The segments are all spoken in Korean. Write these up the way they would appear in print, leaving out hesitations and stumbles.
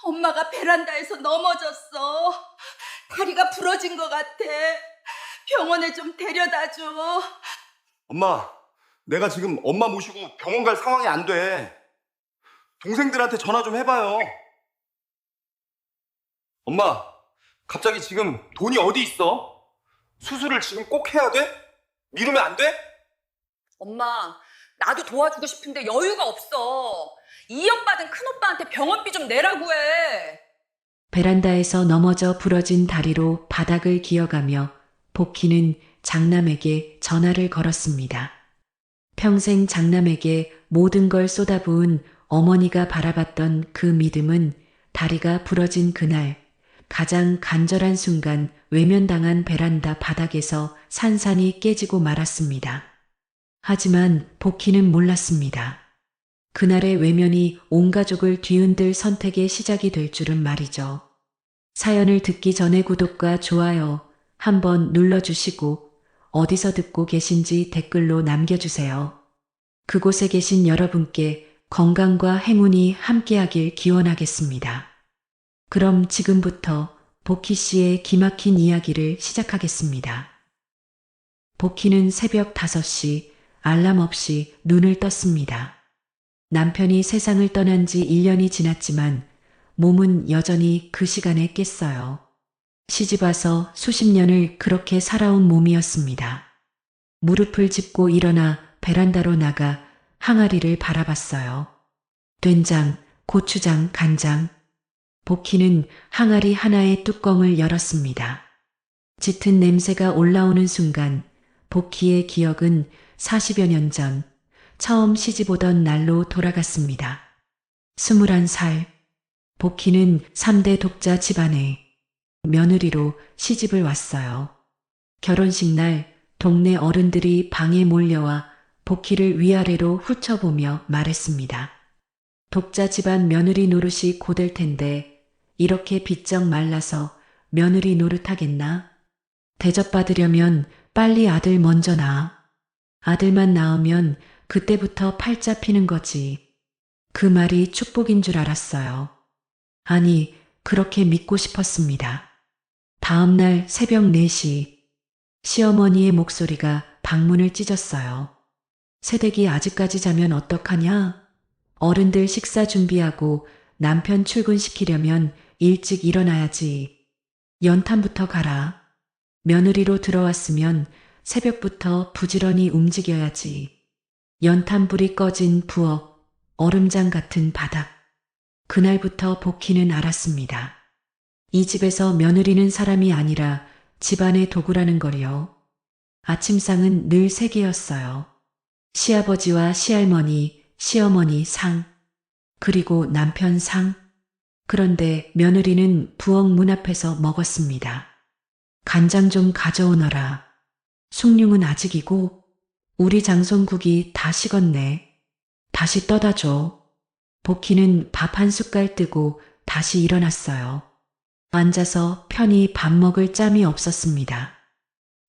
엄마가 베란다에서 넘어졌어. 다리가 부러진 것 같아. 병원에 좀 데려다 줘. 엄마, 내가 지금 엄마 모시고 병원 갈 상황이 안 돼. 동생들한테 전화 좀 해봐요. 엄마, 갑자기 지금 돈이 어디 있어? 수술을 지금 꼭 해야 돼? 미루면 안 돼? 엄마, 나도 도와주고 싶은데 여유가 없어. 2억 받은 큰오빠한테 병원비 좀 내라고 해. 베란다에서 넘어져 부러진 다리로 바닥을 기어가며 복희는 장남에게 전화를 걸었습니다. 평생 장남에게 모든 걸 쏟아부은 어머니가 바라봤던 그 믿음은 다리가 부러진 그날 가장 간절한 순간 외면당한 베란다 바닥에서 산산이 깨지고 말았습니다. 하지만 복희는 몰랐습니다. 그날의 외면이 온 가족을 뒤흔들 선택의 시작이 될 줄은 말이죠. 사연을 듣기 전에 구독과 좋아요 한번 눌러주시고 어디서 듣고 계신지 댓글로 남겨주세요. 그곳에 계신 여러분께 건강과 행운이 함께하길 기원하겠습니다. 그럼 지금부터 복희 씨의 기막힌 이야기를 시작하겠습니다. 복희는 새벽 5시 알람 없이 눈을 떴습니다. 남편이 세상을 떠난 지 1년이 지났지만 몸은 여전히 그 시간에 깼어요. 시집와서 수십 년을 그렇게 살아온 몸이었습니다. 무릎을 짚고 일어나 베란다로 나가 항아리를 바라봤어요. 된장, 고추장, 간장. 복희는 항아리 하나의 뚜껑을 열었습니다. 짙은 냄새가 올라오는 순간 복희의 기억은 40여 년 전 처음 시집오던 날로 돌아갔습니다. 21살. 복희는 3대 독자 집안에 며느리로 시집을 왔어요. 결혼식 날 동네 어른들이 방에 몰려와 복희를 위아래로 훑어보며 말했습니다. 독자 집안 며느리 노릇이 고될 텐데 이렇게 비쩍 말라서 며느리 노릇하겠나? 대접받으려면 빨리 아들 먼저 낳아. 아들만 낳으면 그때부터 팔자 피는 거지. 그 말이 축복인 줄 알았어요. 아니, 그렇게 믿고 싶었습니다. 다음 날 새벽 4시, 시어머니의 목소리가 방문을 찢었어요. 새댁이 아직까지 자면 어떡하냐? 어른들 식사 준비하고 남편 출근시키려면 일찍 일어나야지. 연탄부터 가라. 며느리로 들어왔으면 새벽부터 부지런히 움직여야지. 연탄불이 꺼진 부엌, 얼음장 같은 바닥. 그날부터 복희는 알았습니다. 이 집에서 며느리는 사람이 아니라 집안의 도구라는 걸요. 아침상은 늘 3개였어요. 시아버지와 시할머니, 시어머니 상, 그리고 남편 상. 그런데 며느리는 부엌 문 앞에서 먹었습니다. 간장 좀 가져오너라. 숭늉은 아직이고 우리 장송국이 다 식었네. 다시 떠다 줘. 복희는 밥 한 숟갈 뜨고 다시 일어났어요. 앉아서 편히 밥 먹을 짬이 없었습니다.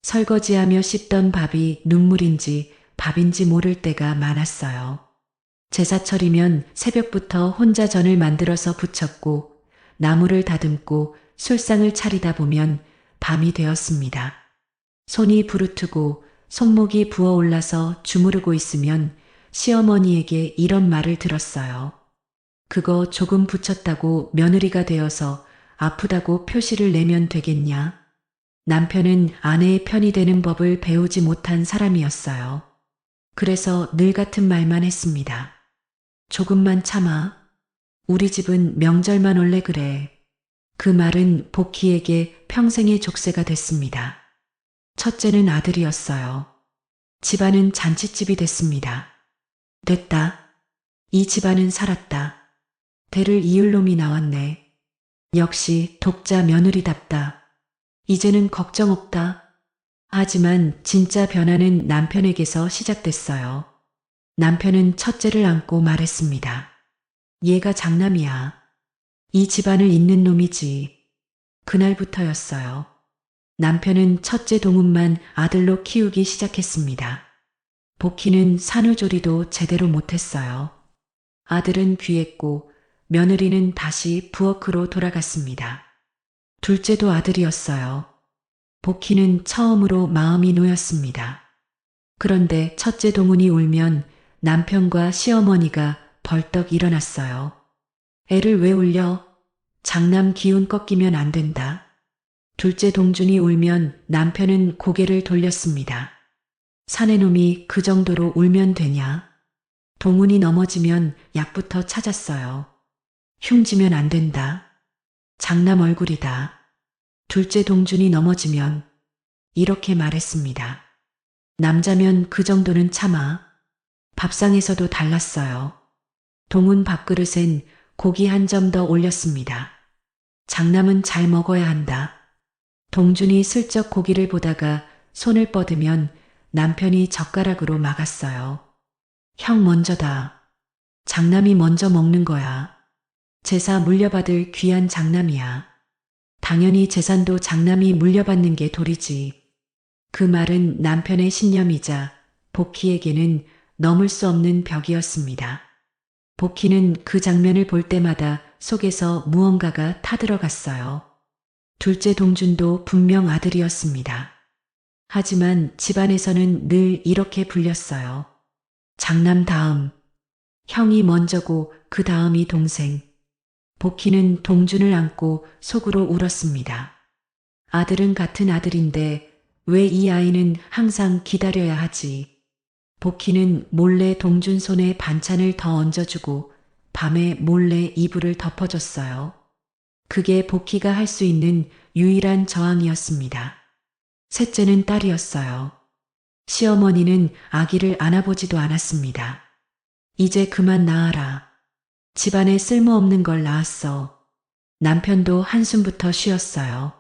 설거지하며 씹던 밥이 눈물인지 밥인지 모를 때가 많았어요. 제사철이면 새벽부터 혼자 전을 만들어서 부쳤고 나물을 다듬고 술상을 차리다 보면 밤이 되었습니다. 손이 부르트고 손목이 부어올라서 주무르고 있으면 시어머니에게 이런 말을 들었어요. 그거 조금 부쳤다고 며느리가 되어서 아프다고 표시를 내면 되겠냐? 남편은 아내의 편이 되는 법을 배우지 못한 사람이었어요. 그래서 늘 같은 말만 했습니다. 조금만 참아. 우리 집은 명절만 올래 그래. 그 말은 복희에게 평생의 족쇄가 됐습니다. 첫째는 아들이었어요. 집안은 잔칫집이 됐습니다. 됐다. 이 집안은 살았다. 대를 이을 놈이 나왔네. 역시 독자 며느리답다. 이제는 걱정 없다. 하지만 진짜 변화는 남편에게서 시작됐어요. 남편은 첫째를 안고 말했습니다. 얘가 장남이야. 이 집안을 잇는 놈이지. 그날부터였어요. 남편은 첫째 동훈만 아들로 키우기 시작했습니다. 복희는 산후조리도 제대로 못했어요. 아들은 귀했고 며느리는 다시 부엌으로 돌아갔습니다. 둘째도 아들이었어요. 복희는 처음으로 마음이 놓였습니다. 그런데 첫째 동훈이 울면 남편과 시어머니가 벌떡 일어났어요. 애를 왜 울려? 장남 기운 꺾이면 안 된다. 둘째 동준이 울면 남편은 고개를 돌렸습니다. 사내놈이 그 정도로 울면 되냐? 동훈이 넘어지면 약부터 찾았어요. 흉지면 안 된다. 장남 얼굴이다. 둘째 동준이 넘어지면 이렇게 말했습니다. 남자면 그 정도는 참아. 밥상에서도 달랐어요. 동훈 밥그릇엔 고기 한 점 더 올렸습니다. 장남은 잘 먹어야 한다. 동준이 슬쩍 고기를 보다가 손을 뻗으면 남편이 젓가락으로 막았어요. 형 먼저다. 장남이 먼저 먹는 거야. 제사 물려받을 귀한 장남이야. 당연히 재산도 장남이 물려받는 게 도리지. 그 말은 남편의 신념이자 복희에게는 넘을 수 없는 벽이었습니다. 복희는 그 장면을 볼 때마다 속에서 무언가가 타들어갔어요. 둘째 동준도 분명 아들이었습니다. 하지만 집안에서는 늘 이렇게 불렸어요. 장남 다음, 형이 먼저고 그 다음이 동생. 복희는 동준을 안고 속으로 울었습니다. 아들은 같은 아들인데 왜 이 아이는 항상 기다려야 하지? 복희는 몰래 동준 손에 반찬을 더 얹어주고 밤에 몰래 이불을 덮어줬어요. 그게 복희가 할 수 있는 유일한 저항이었습니다. 셋째는 딸이었어요. 시어머니는 아기를 안아보지도 않았습니다. 이제 그만 낳아라. 집안에 쓸모없는 걸 낳았어. 남편도 한숨부터 쉬었어요.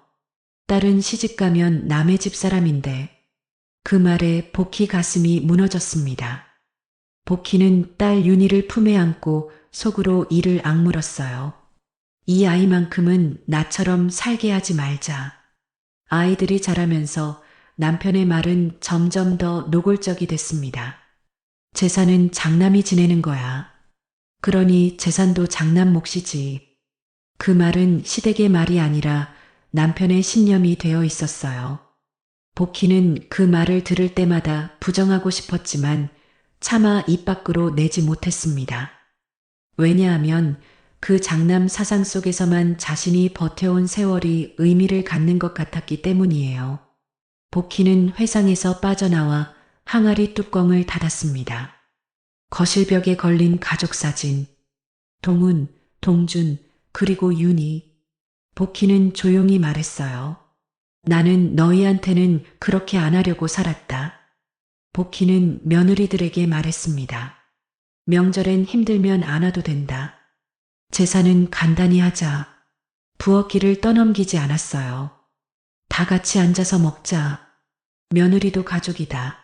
딸은 시집가면 남의 집 사람인데 그 말에 복희 가슴이 무너졌습니다. 복희는 딸 윤희를 품에 안고 속으로 이를 악물었어요. 이 아이만큼은 나처럼 살게 하지 말자. 아이들이 자라면서 남편의 말은 점점 더 노골적이 됐습니다. 재산은 장남이 지내는 거야. 그러니 재산도 장남 몫이지. 그 말은 시댁의 말이 아니라 남편의 신념이 되어 있었어요. 복희는 그 말을 들을 때마다 부정하고 싶었지만 차마 입 밖으로 내지 못했습니다. 왜냐하면 그 장남 사상 속에서만 자신이 버텨온 세월이 의미를 갖는 것 같았기 때문이에요. 복희는 회상에서 빠져나와 항아리 뚜껑을 닫았습니다. 거실벽에 걸린 가족사진. 동훈, 동준, 그리고 윤희. 복희는 조용히 말했어요. 나는 너희한테는 그렇게 안 하려고 살았다. 복희는 며느리들에게 말했습니다. 명절엔 힘들면 안 와도 된다. 제사는 간단히 하자. 부엌길을 떠넘기지 않았어요. 다 같이 앉아서 먹자. 며느리도 가족이다.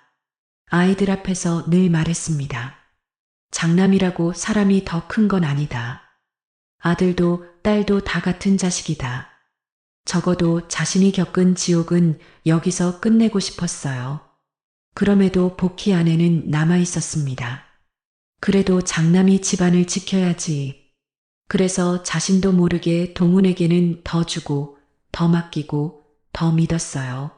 아이들 앞에서 늘 말했습니다. 장남이라고 사람이 더 큰 건 아니다. 아들도 딸도 다 같은 자식이다. 적어도 자신이 겪은 지옥은 여기서 끝내고 싶었어요. 그럼에도 복희 안에는 남아 있었습니다. 그래도 장남이 집안을 지켜야지. 그래서 자신도 모르게 동훈에게는 더 주고, 더 맡기고, 더 믿었어요.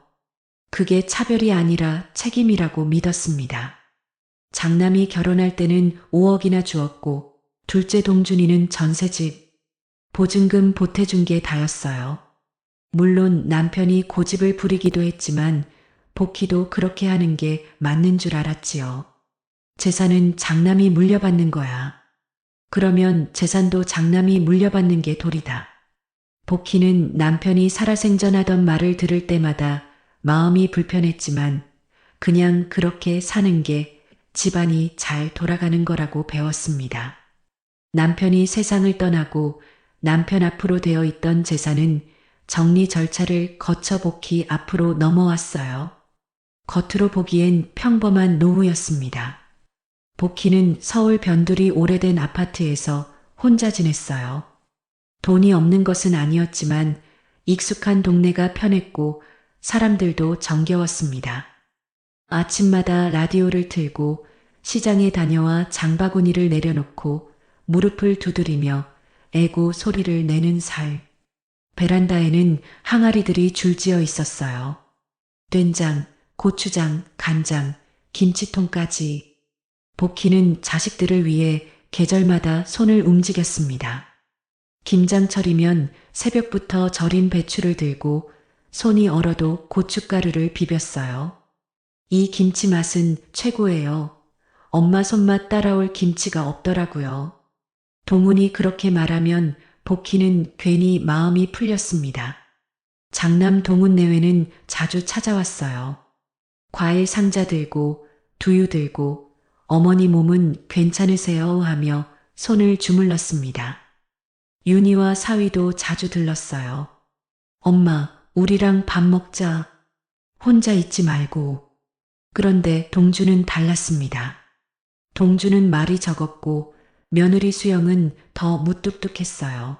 그게 차별이 아니라 책임이라고 믿었습니다. 장남이 결혼할 때는 5억이나 주었고, 둘째 동준이는 전세집, 보증금 보태준 게 다였어요. 물론 남편이 고집을 부리기도 했지만 복희도 그렇게 하는 게 맞는 줄 알았지요. 재산은 장남이 물려받는 거야. 그러면 재산도 장남이 물려받는 게 도리다. 복희는 남편이 살아생전하던 말을 들을 때마다 마음이 불편했지만 그냥 그렇게 사는 게 집안이 잘 돌아가는 거라고 배웠습니다. 남편이 세상을 떠나고 남편 앞으로 되어 있던 재산은 정리 절차를 거쳐 복희 앞으로 넘어왔어요. 겉으로 보기엔 평범한 노후였습니다. 복희는 서울 변두리 오래된 아파트에서 혼자 지냈어요. 돈이 없는 것은 아니었지만 익숙한 동네가 편했고 사람들도 정겨웠습니다. 아침마다 라디오를 틀고 시장에 다녀와 장바구니를 내려놓고 무릎을 두드리며 애고 소리를 내는 살. 베란다에는 항아리들이 줄지어 있었어요. 된장, 고추장, 간장, 김치통까지. 복희는 자식들을 위해 계절마다 손을 움직였습니다. 김장철이면 새벽부터 절인 배추를 들고 손이 얼어도 고춧가루를 비볐어요. 이 김치 맛은 최고예요. 엄마 손맛 따라올 김치가 없더라고요. 동훈이 그렇게 말하면 복희는 괜히 마음이 풀렸습니다. 장남 동훈 내외는 자주 찾아왔어요. 과일 상자 들고 두유 들고 어머니 몸은 괜찮으세요 하며 손을 주물렀습니다. 윤희와 사위도 자주 들렀어요. 엄마, 우리랑 밥 먹자. 혼자 있지 말고. 그런데 동주는 달랐습니다. 동주는 말이 적었고 며느리 수영은 더 무뚝뚝했어요.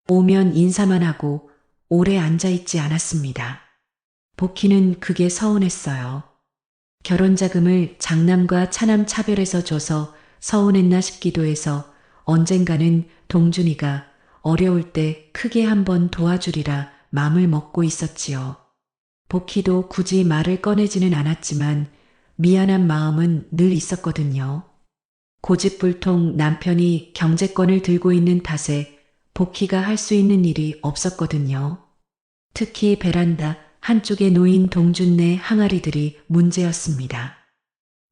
오면 인사만 하고 오래 앉아있지 않았습니다. 복희는 그게 서운했어요. 결혼 자금을 장남과 차남 차별해서 줘서 서운했나 싶기도 해서 언젠가는 동준이가 어려울 때 크게 한번 도와주리라 맘을 먹고 있었지요. 복희도 굳이 말을 꺼내지는 않았지만 미안한 마음은 늘 있었거든요. 고집불통 남편이 경제권을 들고 있는 탓에 복희가 할 수 있는 일이 없었거든요. 특히 베란다 한쪽에 놓인 동준네 항아리들이 문제였습니다.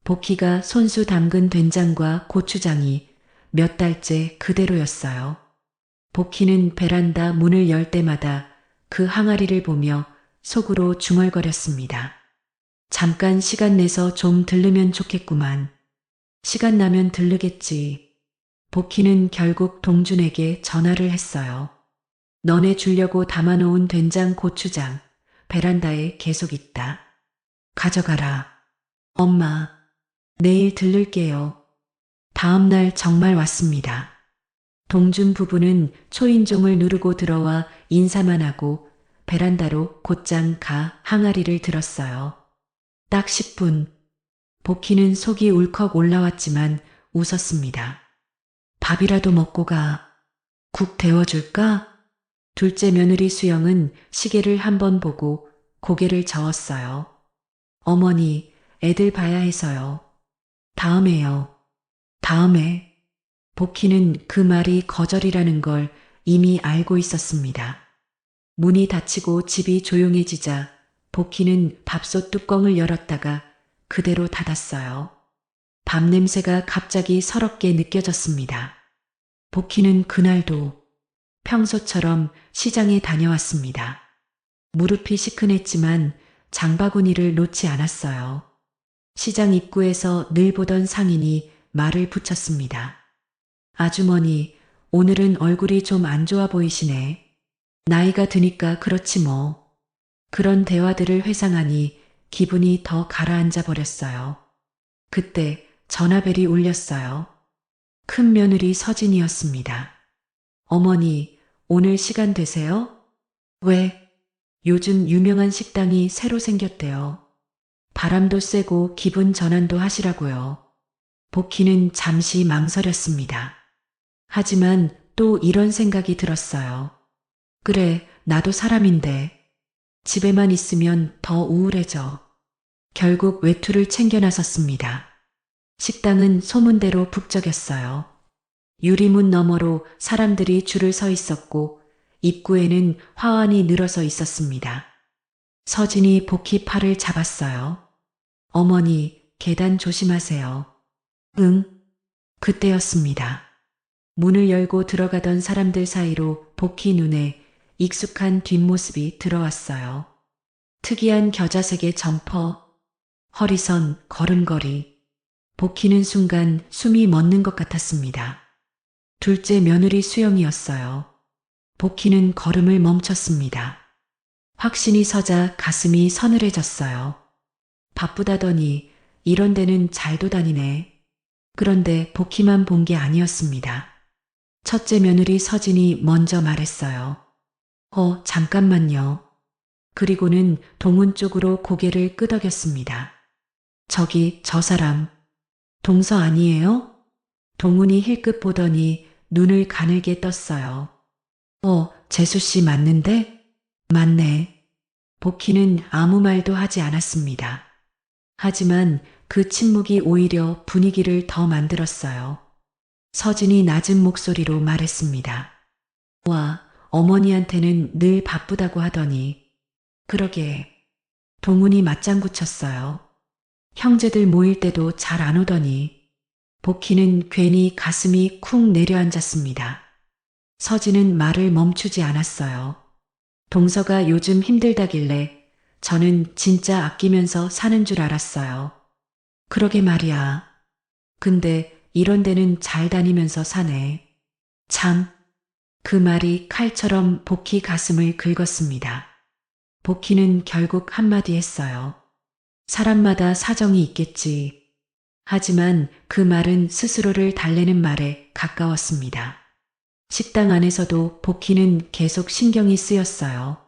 복희가 손수 담근 된장과 고추장이 몇 달째 그대로였어요. 복희는 베란다 문을 열 때마다 그 항아리를 보며 속으로 중얼거렸습니다. 잠깐 시간 내서 좀 들르면 좋겠구만. 시간 나면 들르겠지. 복희는 결국 동준에게 전화를 했어요. 너네 주려고 담아놓은 된장 고추장 베란다에 계속 있다. 가져가라. 엄마, 내일 들를게요. 다음 날 정말 왔습니다. 동준 부부는 초인종을 누르고 들어와 인사만 하고 베란다로 곧장 가 항아리를 들었어요. 딱 10분. 복희는 속이 울컥 올라왔지만 웃었습니다. 밥이라도 먹고 가. 국 데워줄까? 둘째 며느리 수영은 시계를 한번 보고 고개를 저었어요. 어머니, 애들 봐야 해서요. 다음에요. 다음에. 복희는 그 말이 거절이라는 걸 이미 알고 있었습니다. 문이 닫히고 집이 조용해지자 복희는 밥솥 뚜껑을 열었다가 그대로 닫았어요. 밥 냄새가 갑자기 서럽게 느껴졌습니다. 복희는 그날도 평소처럼 시장에 다녀왔습니다. 무릎이 시큰했지만 장바구니를 놓지 않았어요. 시장 입구에서 늘 보던 상인이 말을 붙였습니다. 아주머니, 오늘은 얼굴이 좀 안 좋아 보이시네. 나이가 드니까 그렇지 뭐. 그런 대화들을 회상하니 기분이 더 가라앉아 버렸어요. 그때 전화벨이 울렸어요. 큰 며느리 서진이었습니다. 어머니, 오늘 시간 되세요? 왜? 요즘 유명한 식당이 새로 생겼대요. 바람도 쐬고 기분 전환도 하시라고요. 복희는 잠시 망설였습니다. 하지만 또 이런 생각이 들었어요. 그래, 나도 사람인데. 집에만 있으면 더 우울해져. 결국 외투를 챙겨 나섰습니다. 식당은 소문대로 북적였어요. 유리문 너머로 사람들이 줄을 서 있었고 입구에는 화환이 늘어서 있었습니다. 서진이 복희 팔을 잡았어요. 어머니, 계단 조심하세요. 응. 그때였습니다. 문을 열고 들어가던 사람들 사이로 복희 눈에 익숙한 뒷모습이 들어왔어요. 특이한 겨자색의 점퍼, 허리선, 걸음걸이. 복희는 순간 숨이 멎는 것 같았습니다. 둘째 며느리 수영이었어요. 복희는 걸음을 멈췄습니다. 확신이 서자 가슴이 서늘해졌어요. 바쁘다더니 이런 데는 잘도 다니네. 그런데 복희만 본 게 아니었습니다. 첫째 며느리 서진이 먼저 말했어요. 잠깐만요. 그리고는 동훈 쪽으로 고개를 끄덕였습니다. 저기 저 사람 동서 아니에요? 동훈이 힐끗 보더니 눈을 가늘게 떴어요. 재수 씨 맞는데? 맞네. 복희는 아무 말도 하지 않았습니다. 하지만 그 침묵이 오히려 분위기를 더 만들었어요. 서진이 낮은 목소리로 말했습니다. 어머니한테는 늘 바쁘다고 하더니. 그러게. 동훈이 맞장구 쳤어요. 형제들 모일 때도 잘 안 오더니. 복희는 괜히 가슴이 쿵 내려앉았습니다. 서진은 말을 멈추지 않았어요. 동서가 요즘 힘들다길래 저는 진짜 아끼면서 사는 줄 알았어요. 그러게 말이야. 근데 이런 데는 잘 다니면서 사네. 참. 그 말이 칼처럼 복희 가슴을 긁었습니다. 복희는 결국 한마디 했어요. 사람마다 사정이 있겠지. 하지만 그 말은 스스로를 달래는 말에 가까웠습니다. 식당 안에서도 복희는 계속 신경이 쓰였어요.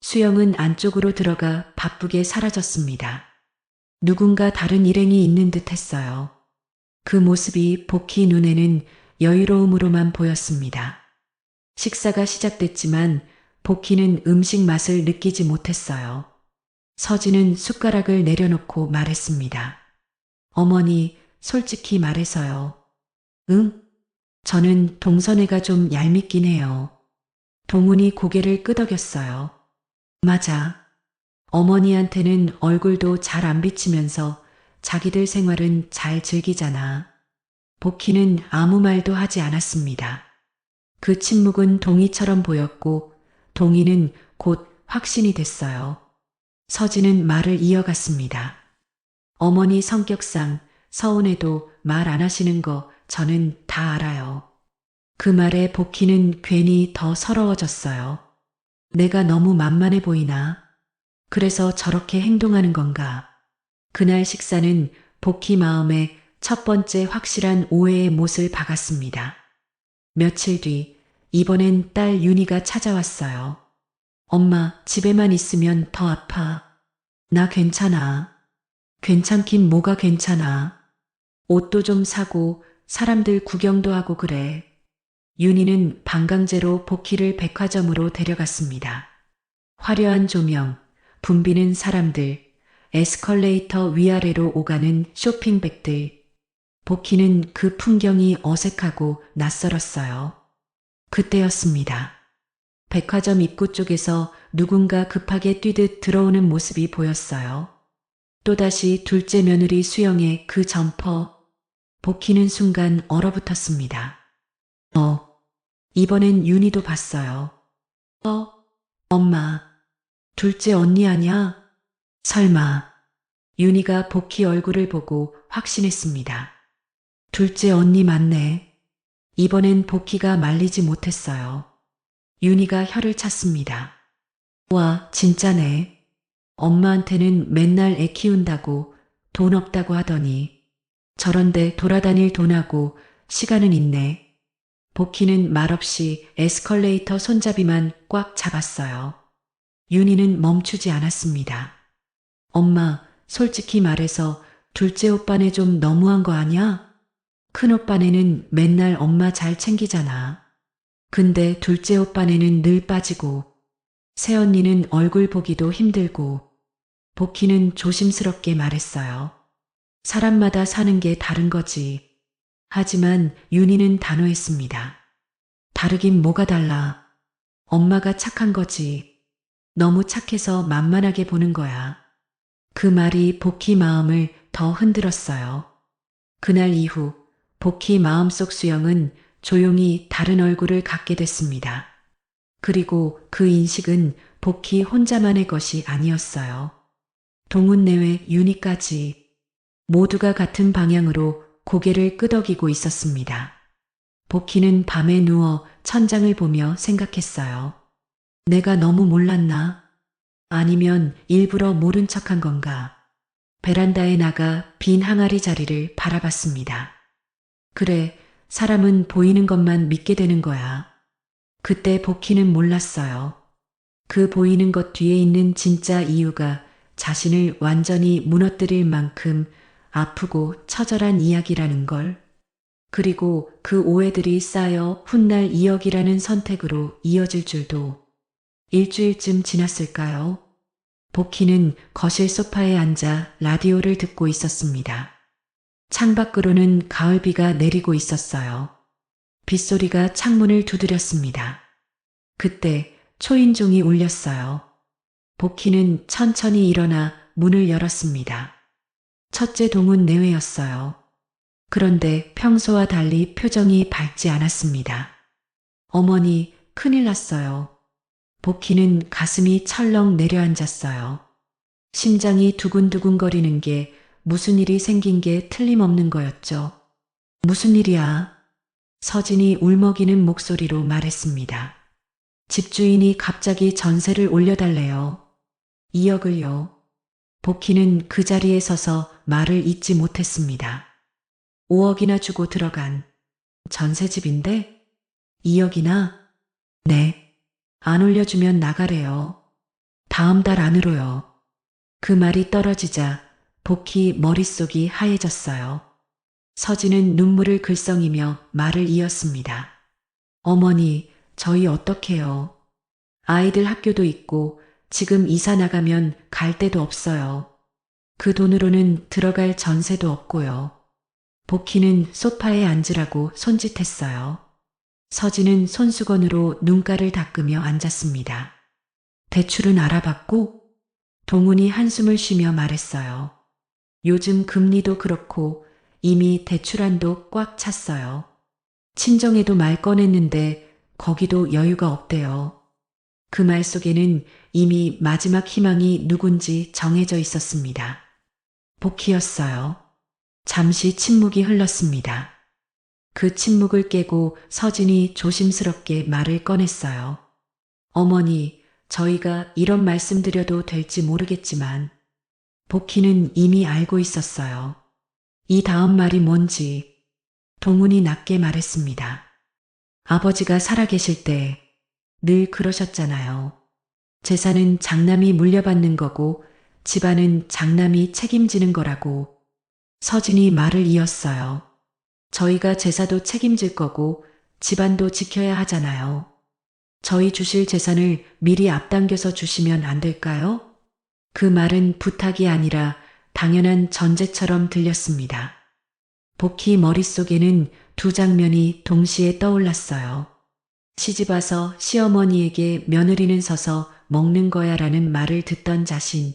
수영은 안쪽으로 들어가 바쁘게 사라졌습니다. 누군가 다른 일행이 있는 듯 했어요. 그 모습이 복희 눈에는 여유로움으로만 보였습니다. 식사가 시작됐지만 복희는 음식 맛을 느끼지 못했어요. 서진은 숟가락을 내려놓고 말했습니다. 어머니, 솔직히 말해서요. 응? 저는 동선애가 좀 얄밉긴 해요. 동훈이 고개를 끄덕였어요. 맞아. 어머니한테는 얼굴도 잘 안 비치면서 자기들 생활은 잘 즐기잖아. 복희는 아무 말도 하지 않았습니다. 그 침묵은 동의처럼 보였고 동의는 곧 확신이 됐어요. 서진은 말을 이어갔습니다. 어머니 성격상 서운해도 말 안 하시는 거 저는 다 알아요. 그 말에 복희는 괜히 더 서러워졌어요. 내가 너무 만만해 보이나? 그래서 저렇게 행동하는 건가? 그날 식사는 복희 마음에 첫 번째 확실한 오해의 못을 박았습니다. 며칠 뒤, 이번엔 딸 윤희가 찾아왔어요. 엄마, 집에만 있으면 더 아파. 나 괜찮아. 괜찮긴 뭐가 괜찮아. 옷도 좀 사고 사람들 구경도 하고 그래. 윤희는 방강제로 복희를 백화점으로 데려갔습니다. 화려한 조명, 붐비는 사람들, 에스컬레이터 위아래로 오가는 쇼핑백들. 복희는 그 풍경이 어색하고 낯설었어요. 그때였습니다. 백화점 입구 쪽에서 누군가 급하게 뛰듯 들어오는 모습이 보였어요. 또다시 둘째 며느리 수영의 그 점퍼. 복희는 순간 얼어붙었습니다. 이번엔 윤희도 봤어요. 엄마, 둘째 언니 아냐? 설마. 윤희가 복희 얼굴을 보고 확신했습니다. 둘째 언니 맞네. 이번엔 복희가 말리지 못했어요. 윤희가 혀를 찼습니다. 와, 진짜네. 엄마한테는 맨날 애 키운다고 돈 없다고 하더니 저런데 돌아다닐 돈하고 시간은 있네. 복희는 말없이 에스컬레이터 손잡이만 꽉 잡았어요. 윤희는 멈추지 않았습니다. 엄마, 솔직히 말해서 둘째 오빠네 좀 너무한 거 아니야? 큰 오빠네는 맨날 엄마 잘 챙기잖아. 근데 둘째 오빠네는 늘 빠지고 새언니는 얼굴 보기도 힘들고. 복희는 조심스럽게 말했어요. 사람마다 사는 게 다른 거지. 하지만 윤희는 단호했습니다. 다르긴 뭐가 달라. 엄마가 착한 거지. 너무 착해서 만만하게 보는 거야. 그 말이 복희 마음을 더 흔들었어요. 그날 이후 복희 마음속 수영은 조용히 다른 얼굴을 갖게 됐습니다. 그리고 그 인식은 복희 혼자만의 것이 아니었어요. 동훈 내외 윤희까지 모두가 같은 방향으로 고개를 끄덕이고 있었습니다. 복희는 밤에 누워 천장을 보며 생각했어요. 내가 너무 몰랐나? 아니면 일부러 모른 척한 건가? 베란다에 나가 빈 항아리 자리를 바라봤습니다. 그래, 사람은 보이는 것만 믿게 되는 거야. 그때 복희는 몰랐어요. 그 보이는 것 뒤에 있는 진짜 이유가 자신을 완전히 무너뜨릴 만큼 아프고 처절한 이야기라는 걸. 그리고 그 오해들이 쌓여 훗날 2억이라는 선택으로 이어질 줄도. 일주일쯤 지났을까요? 복희는 거실 소파에 앉아 라디오를 듣고 있었습니다. 창밖으로는 가을비가 내리고 있었어요. 빗소리가 창문을 두드렸습니다. 그때 초인종이 울렸어요. 복희는 천천히 일어나 문을 열었습니다. 첫째 동훈 내외였어요. 그런데 평소와 달리 표정이 밝지 않았습니다. 어머니, 큰일 났어요. 복희는 가슴이 철렁 내려앉았어요. 심장이 두근두근거리는 게 무슨 일이 생긴 게 틀림없는 거였죠. 무슨 일이야? 서진이 울먹이는 목소리로 말했습니다. 집주인이 갑자기 전세를 올려달래요. 2억을요. 복희는 그 자리에 서서 말을 잇지 못했습니다. 5억이나 주고 들어간 전세집인데 2억이나? 네. 안 올려주면 나가래요. 다음 달 안으로요. 그 말이 떨어지자 복희 머릿속이 하얘졌어요. 서진은 눈물을 글썽이며 말을 이었습니다. 어머니, 저희 어떡해요? 아이들 학교도 있고 지금 이사 나가면 갈 데도 없어요. 그 돈으로는 들어갈 전세도 없고요. 복희는 소파에 앉으라고 손짓했어요. 서진은 손수건으로 눈가를 닦으며 앉았습니다. 대출은 알아봤고? 동훈이 한숨을 쉬며 말했어요. 요즘 금리도 그렇고 이미 대출안도 꽉 찼어요. 친정에도 말 꺼냈는데 거기도 여유가 없대요. 그 말 속에는 이미 마지막 희망이 누군지 정해져 있었습니다. 복희였어요. 잠시 침묵이 흘렀습니다. 그 침묵을 깨고 서진이 조심스럽게 말을 꺼냈어요. 어머니, 저희가 이런 말씀 드려도 될지 모르겠지만 복희는 이미 알고 있었어요. 이 다음 말이 뭔지. 동훈이 낮게 말했습니다. 아버지가 살아계실 때 늘 그러셨잖아요. 재산은 장남이 물려받는 거고 집안은 장남이 책임지는 거라고. 서진이 말을 이었어요. 저희가 제사도 책임질 거고 집안도 지켜야 하잖아요. 저희 주실 재산을 미리 앞당겨서 주시면 안 될까요? 그 말은 부탁이 아니라 당연한 전제처럼 들렸습니다. 복희 머릿속에는 두 장면이 동시에 떠올랐어요. 시집와서 시어머니에게 며느리는 서서 먹는 거야 라는 말을 듣던 자신.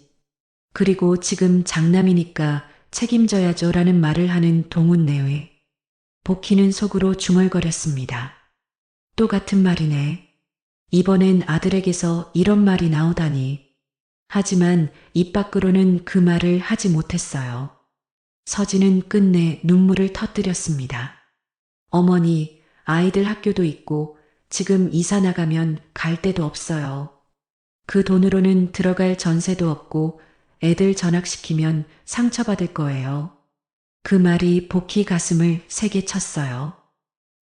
그리고 지금 장남이니까 책임져야죠 라는 말을 하는 동훈 내외. 복희는 속으로 중얼거렸습니다. 또 같은 말이네. 이번엔 아들에게서 이런 말이 나오다니. 하지만 입 밖으로는 그 말을 하지 못했어요. 서진은 끝내 눈물을 터뜨렸습니다. 어머니, 아이들 학교도 있고 지금 이사 나가면 갈 데도 없어요. 그 돈으로는 들어갈 전세도 없고 애들 전학시키면 상처받을 거예요. 그 말이 복희 가슴을 세게 쳤어요.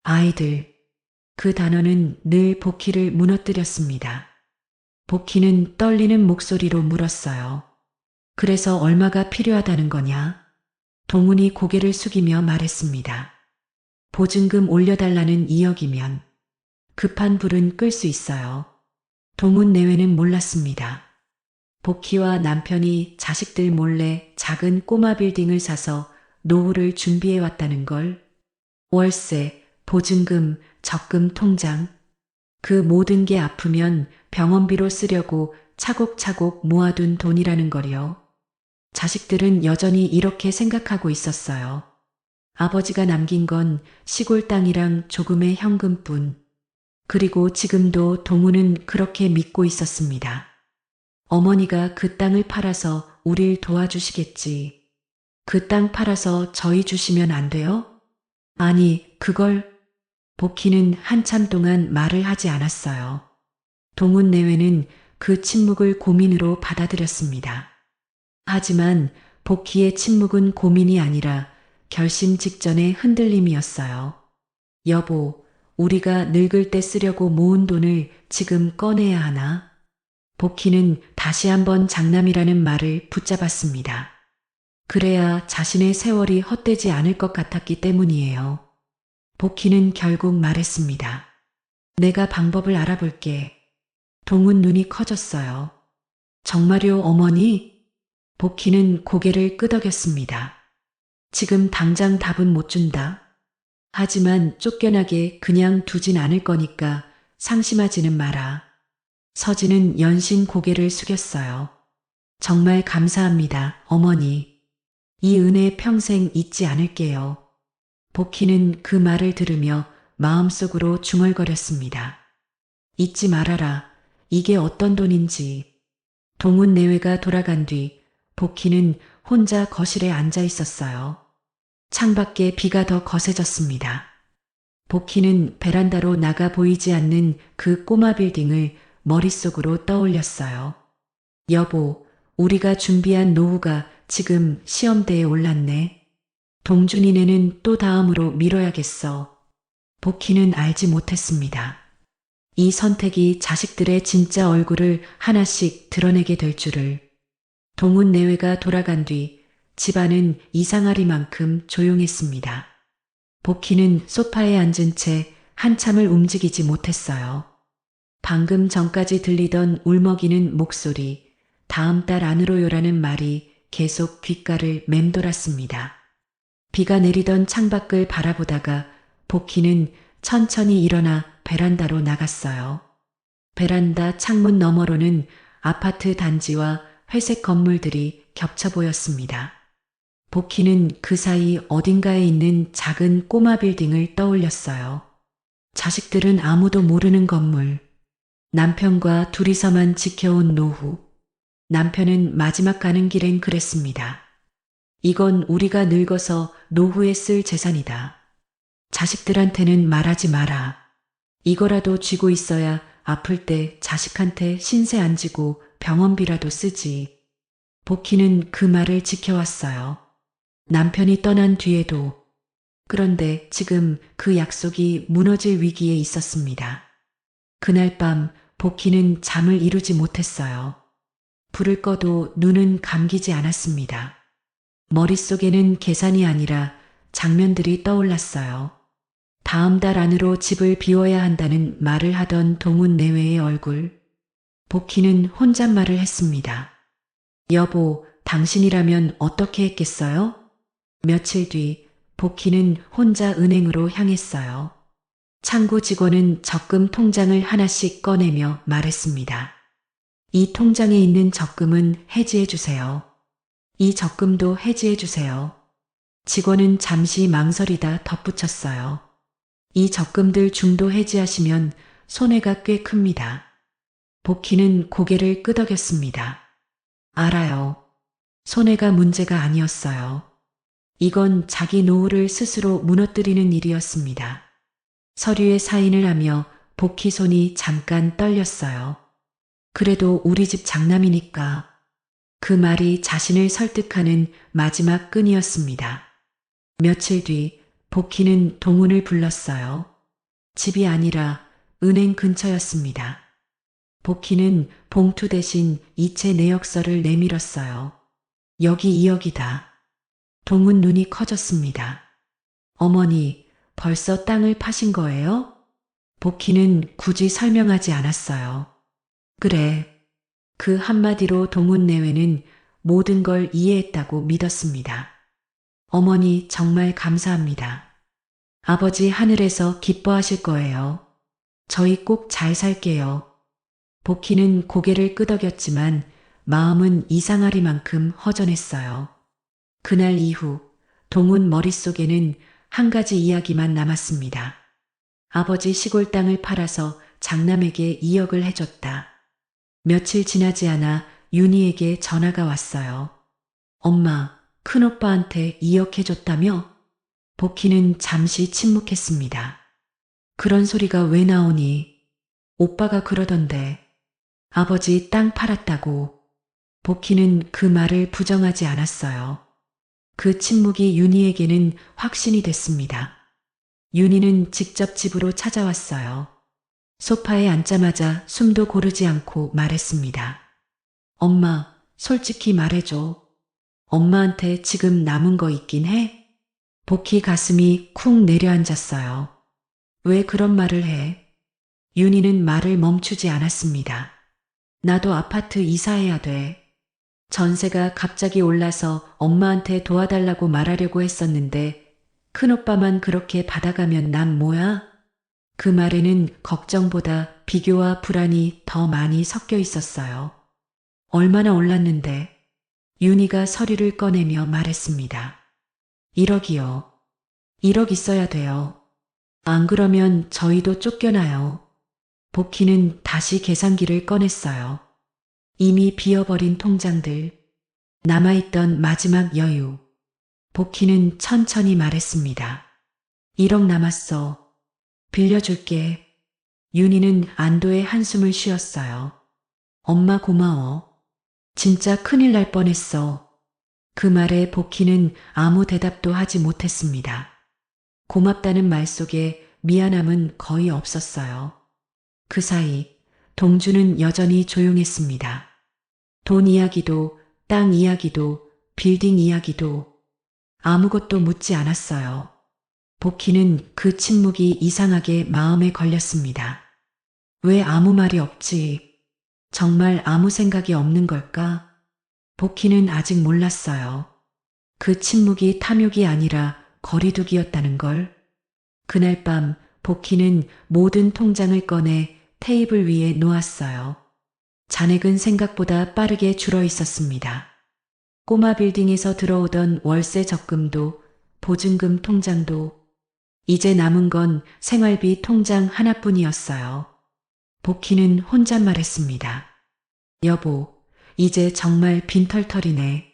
아이들. 그 단어는 늘 복희를 무너뜨렸습니다. 복희는 떨리는 목소리로 물었어요. 그래서 얼마가 필요하다는 거냐? 동훈이 고개를 숙이며 말했습니다. 보증금 올려달라는 2억이면 급한 불은 끌 수 있어요. 동훈 내외는 몰랐습니다. 복희와 남편이 자식들 몰래 작은 꼬마 빌딩을 사서 노후를 준비해 왔다는 걸. 월세, 보증금, 적금 통장. 그 모든 게 아프면 병원비로 쓰려고 차곡차곡 모아둔 돈이라는 거요. 자식들은 여전히 이렇게 생각하고 있었어요. 아버지가 남긴 건 시골 땅이랑 조금의 현금뿐. 그리고 지금도 동훈은 그렇게 믿고 있었습니다. 어머니가 그 땅을 팔아서 우릴 도와주시겠지. 그 땅 팔아서 저희 주시면 안 돼요? 아니, 그걸. 복희는 한참 동안 말을 하지 않았어요. 동훈 내외는 그 침묵을 고민으로 받아들였습니다. 하지만 복희의 침묵은 고민이 아니라 결심 직전의 흔들림이었어요. 여보, 우리가 늙을 때 쓰려고 모은 돈을 지금 꺼내야 하나? 복희는 다시 한번 장남이라는 말을 붙잡았습니다. 그래야 자신의 세월이 헛되지 않을 것 같았기 때문이에요. 복희는 결국 말했습니다. 내가 방법을 알아볼게. 동훈 눈이 커졌어요. 정말요, 어머니? 복희는 고개를 끄덕였습니다. 지금 당장 답은 못 준다. 하지만 쫓겨나게 그냥 두진 않을 거니까 상심하지는 마라. 서진은 연신 고개를 숙였어요. 정말 감사합니다, 어머니. 이 은혜 평생 잊지 않을게요. 복희는 그 말을 들으며 마음속으로 중얼거렸습니다. 잊지 말아라. 이게 어떤 돈인지. 동훈 내외가 돌아간 뒤 복희는 혼자 거실에 앉아 있었어요. 창밖에 비가 더 거세졌습니다. 복희는 베란다로 나가 보이지 않는 그 꼬마 빌딩을 머릿속으로 떠올렸어요. 여보, 우리가 준비한 노후가 지금 시험대에 올랐네. 동준이네는 또 다음으로 미뤄야겠어. 복희는 알지 못했습니다. 이 선택이 자식들의 진짜 얼굴을 하나씩 드러내게 될 줄을. 동훈 내외가 돌아간 뒤 집안은 이상하리만큼 조용했습니다. 복희는 소파에 앉은 채 한참을 움직이지 못했어요. 방금 전까지 들리던 울먹이는 목소리, 다음 달 안으로요라는 말이 계속 귓가를 맴돌았습니다. 비가 내리던 창밖을 바라보다가 복희는 천천히 일어나 베란다로 나갔어요. 베란다 창문 너머로는 아파트 단지와 회색 건물들이 겹쳐 보였습니다. 복희는 그 사이 어딘가에 있는 작은 꼬마 빌딩을 떠올렸어요. 자식들은 아무도 모르는 건물. 남편과 둘이서만 지켜온 노후. 남편은 마지막 가는 길엔 그랬습니다. 이건 우리가 늙어서 노후에 쓸 재산이다. 자식들한테는 말하지 마라. 이거라도 쥐고 있어야 아플 때 자식한테 신세 안 지고 병원비라도 쓰지. 복희는 그 말을 지켜왔어요. 남편이 떠난 뒤에도. 그런데 지금 그 약속이 무너질 위기에 있었습니다. 그날 밤 복희는 잠을 이루지 못했어요. 불을 꺼도 눈은 감기지 않았습니다. 머릿속에는 계산이 아니라 장면들이 떠올랐어요. 다음 달 안으로 집을 비워야 한다는 말을 하던 동훈 내외의 얼굴. 복희는 혼잣말을 했습니다. 여보, 당신이라면 어떻게 했겠어요? 며칠 뒤 복희는 혼자 은행으로 향했어요. 창구 직원은 적금 통장을 하나씩 꺼내며 말했습니다. 이 통장에 있는 적금은 해지해 주세요. 이 적금도 해지해 주세요. 직원은 잠시 망설이다 덧붙였어요. 이 적금들 중도 해지하시면 손해가 꽤 큽니다. 복희는 고개를 끄덕였습니다. 알아요. 손해가 문제가 아니었어요. 이건 자기 노후를 스스로 무너뜨리는 일이었습니다. 서류에 사인을 하며 복희 손이 잠깐 떨렸어요. 그래도 우리 집 장남이니까. 그 말이 자신을 설득하는 마지막 끈이었습니다. 며칠 뒤 복희는 동훈을 불렀어요. 집이 아니라 은행 근처였습니다. 복희는 봉투 대신 이체 내역서를 내밀었어요. 여기 2억이다. 동훈 눈이 커졌습니다. 어머니, 벌써 땅을 파신 거예요? 복희는 굳이 설명하지 않았어요. 그래. 그 한마디로 동훈 내외는 모든 걸 이해했다고 믿었습니다. 어머니 정말 감사합니다. 아버지 하늘에서 기뻐하실 거예요. 저희 꼭 잘 살게요. 복희는 고개를 끄덕였지만 마음은 이상하리만큼 허전했어요. 그날 이후 동훈 머릿속에는 한 가지 이야기만 남았습니다. 아버지 시골 땅을 팔아서 장남에게 2억을 해줬다. 며칠 지나지 않아 윤희에게 전화가 왔어요. 엄마, 큰오빠한테 2억 해줬다며? 복희는 잠시 침묵했습니다. 그런 소리가 왜 나오니? 오빠가 그러던데. 아버지 땅 팔았다고. 복희는 그 말을 부정하지 않았어요. 그 침묵이 윤희에게는 확신이 됐습니다. 윤희는 직접 집으로 찾아왔어요. 소파에 앉자마자 숨도 고르지 않고 말했습니다. 엄마, 솔직히 말해줘. 엄마한테 지금 남은 거 있긴 해? 복희 가슴이 쿵 내려앉았어요. 왜 그런 말을 해? 윤희는 말을 멈추지 않았습니다. 나도 아파트 이사해야 돼. 전세가 갑자기 올라서 엄마한테 도와달라고 말하려고 했었는데 큰오빠만 그렇게 받아가면 난 뭐야? 그 말에는 걱정보다 비교와 불안이 더 많이 섞여 있었어요. 얼마나 올랐는데? 윤희가 서류를 꺼내며 말했습니다. 1억이요. 1억 있어야 돼요. 안 그러면 저희도 쫓겨나요. 복희는 다시 계산기를 꺼냈어요. 이미 비어버린 통장들, 남아있던 마지막 여유. 복희는 천천히 말했습니다. 1억 남았어. 빌려줄게. 윤희는 안도의 한숨을 쉬었어요. 엄마 고마워. 진짜 큰일 날 뻔했어. 그 말에 복희는 아무 대답도 하지 못했습니다. 고맙다는 말 속에 미안함은 거의 없었어요. 그 사이 동주는 여전히 조용했습니다. 돈 이야기도, 땅 이야기도, 빌딩 이야기도 아무것도 묻지 않았어요. 복희는 그 침묵이 이상하게 마음에 걸렸습니다. 왜 아무 말이 없지? 정말 아무 생각이 없는 걸까? 복희는 아직 몰랐어요. 그 침묵이 탐욕이 아니라 거리두기였다는 걸. 그날 밤 복희는 모든 통장을 꺼내 테이블 위에 놓았어요. 잔액은 생각보다 빠르게 줄어 있었습니다. 꼬마 빌딩에서 들어오던 월세 적금도 보증금 통장도 이제 남은 건 생활비 통장 하나뿐이었어요. 복희는 혼잣말했습니다. 여보, 이제 정말 빈털털이네.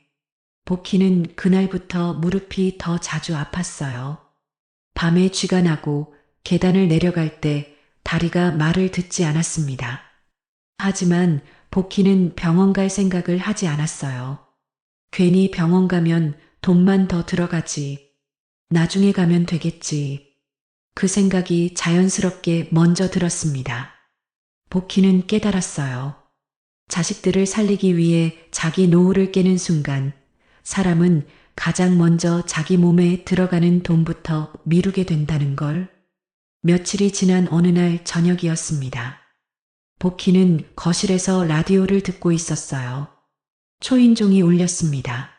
복희는 그날부터 무릎이 더 자주 아팠어요. 밤에 쥐가 나고 계단을 내려갈 때 다리가 말을 듣지 않았습니다. 하지만 복희는 병원 갈 생각을 하지 않았어요. 괜히 병원 가면 돈만 더 들어가지. 나중에 가면 되겠지. 그 생각이 자연스럽게 먼저 들었습니다. 복희는 깨달았어요. 자식들을 살리기 위해 자기 노후를 깨는 순간 사람은 가장 먼저 자기 몸에 들어가는 돈부터 미루게 된다는 걸. 며칠이 지난 어느 날 저녁이었습니다. 복희는 거실에서 라디오를 듣고 있었어요. 초인종이 울렸습니다.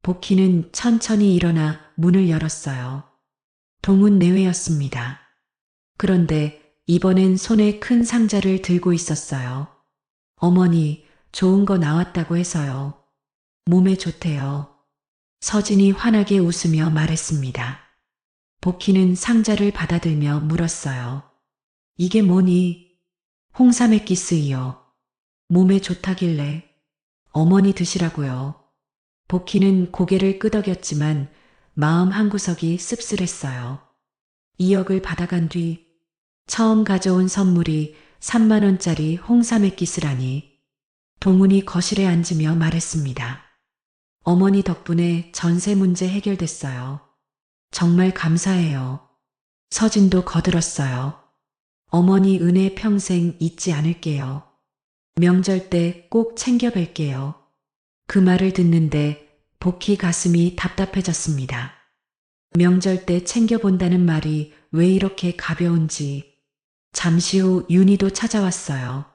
복희는 천천히 일어나 문을 열었어요. 동훈 내외였습니다. 그런데 이번엔 손에 큰 상자를 들고 있었어요. 어머니, 좋은 거 나왔다고 해서요. 몸에 좋대요. 서진이 환하게 웃으며 말했습니다. 복희는 상자를 받아들며 물었어요. 이게 뭐니? 홍삼액기스이요. 몸에 좋다길래. 어머니 드시라고요. 복희는 고개를 끄덕였지만 마음 한구석이 씁쓸했어요. 2억을 받아간 뒤 처음 가져온 선물이 3만 원짜리 홍삼액기스라니. 동훈이 거실에 앉으며 말했습니다. 어머니 덕분에 전세 문제 해결됐어요. 정말 감사해요. 서진도 거들었어요. 어머니 은혜 평생 잊지 않을게요. 명절 때 꼭 챙겨 뵐게요. 그 말을 듣는데 복희 가슴이 답답해졌습니다. 명절 때 챙겨본다는 말이 왜 이렇게 가벼운지. 잠시 후 윤희도 찾아왔어요.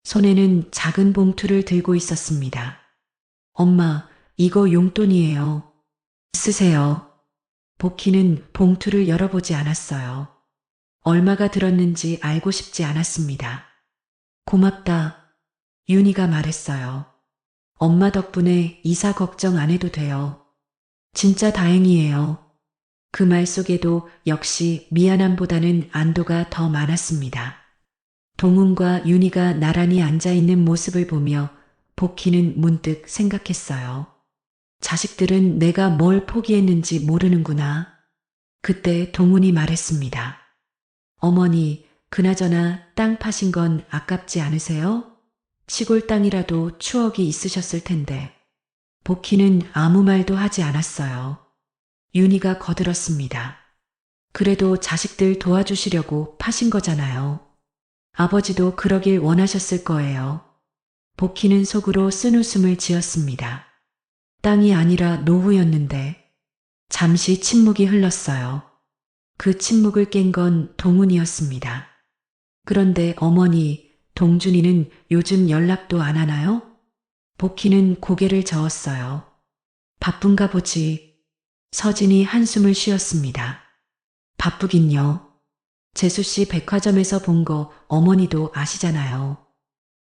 손에는 작은 봉투를 들고 있었습니다. 엄마, 이거 용돈이에요. 쓰세요. 복희는 봉투를 열어보지 않았어요. 얼마가 들었는지 알고 싶지 않았습니다. 고맙다. 윤희가 말했어요. 엄마 덕분에 이사 걱정 안 해도 돼요. 진짜 다행이에요. 그 말 속에도 역시 미안함보다는 안도가 더 많았습니다. 동훈과 윤희가 나란히 앉아있는 모습을 보며 복희는 문득 생각했어요. 자식들은 내가 뭘 포기했는지 모르는구나. 그때 동훈이 말했습니다. 어머니, 그나저나 땅 파신 건 아깝지 않으세요? 시골 땅이라도 추억이 있으셨을 텐데. 복희는 아무 말도 하지 않았어요. 윤희가 거들었습니다. 그래도 자식들 도와주시려고 파신 거잖아요. 아버지도 그러길 원하셨을 거예요. 복희는 속으로 쓴웃음을 지었습니다. 땅이 아니라 노후였는데. 잠시 침묵이 흘렀어요. 그 침묵을 깬 건 동훈이었습니다. 그런데 어머니, 동준이는 요즘 연락도 안 하나요? 복희는 고개를 저었어요. 바쁜가 보지. 서진이 한숨을 쉬었습니다. 바쁘긴요. 재수씨 백화점에서 본 거 어머니도 아시잖아요.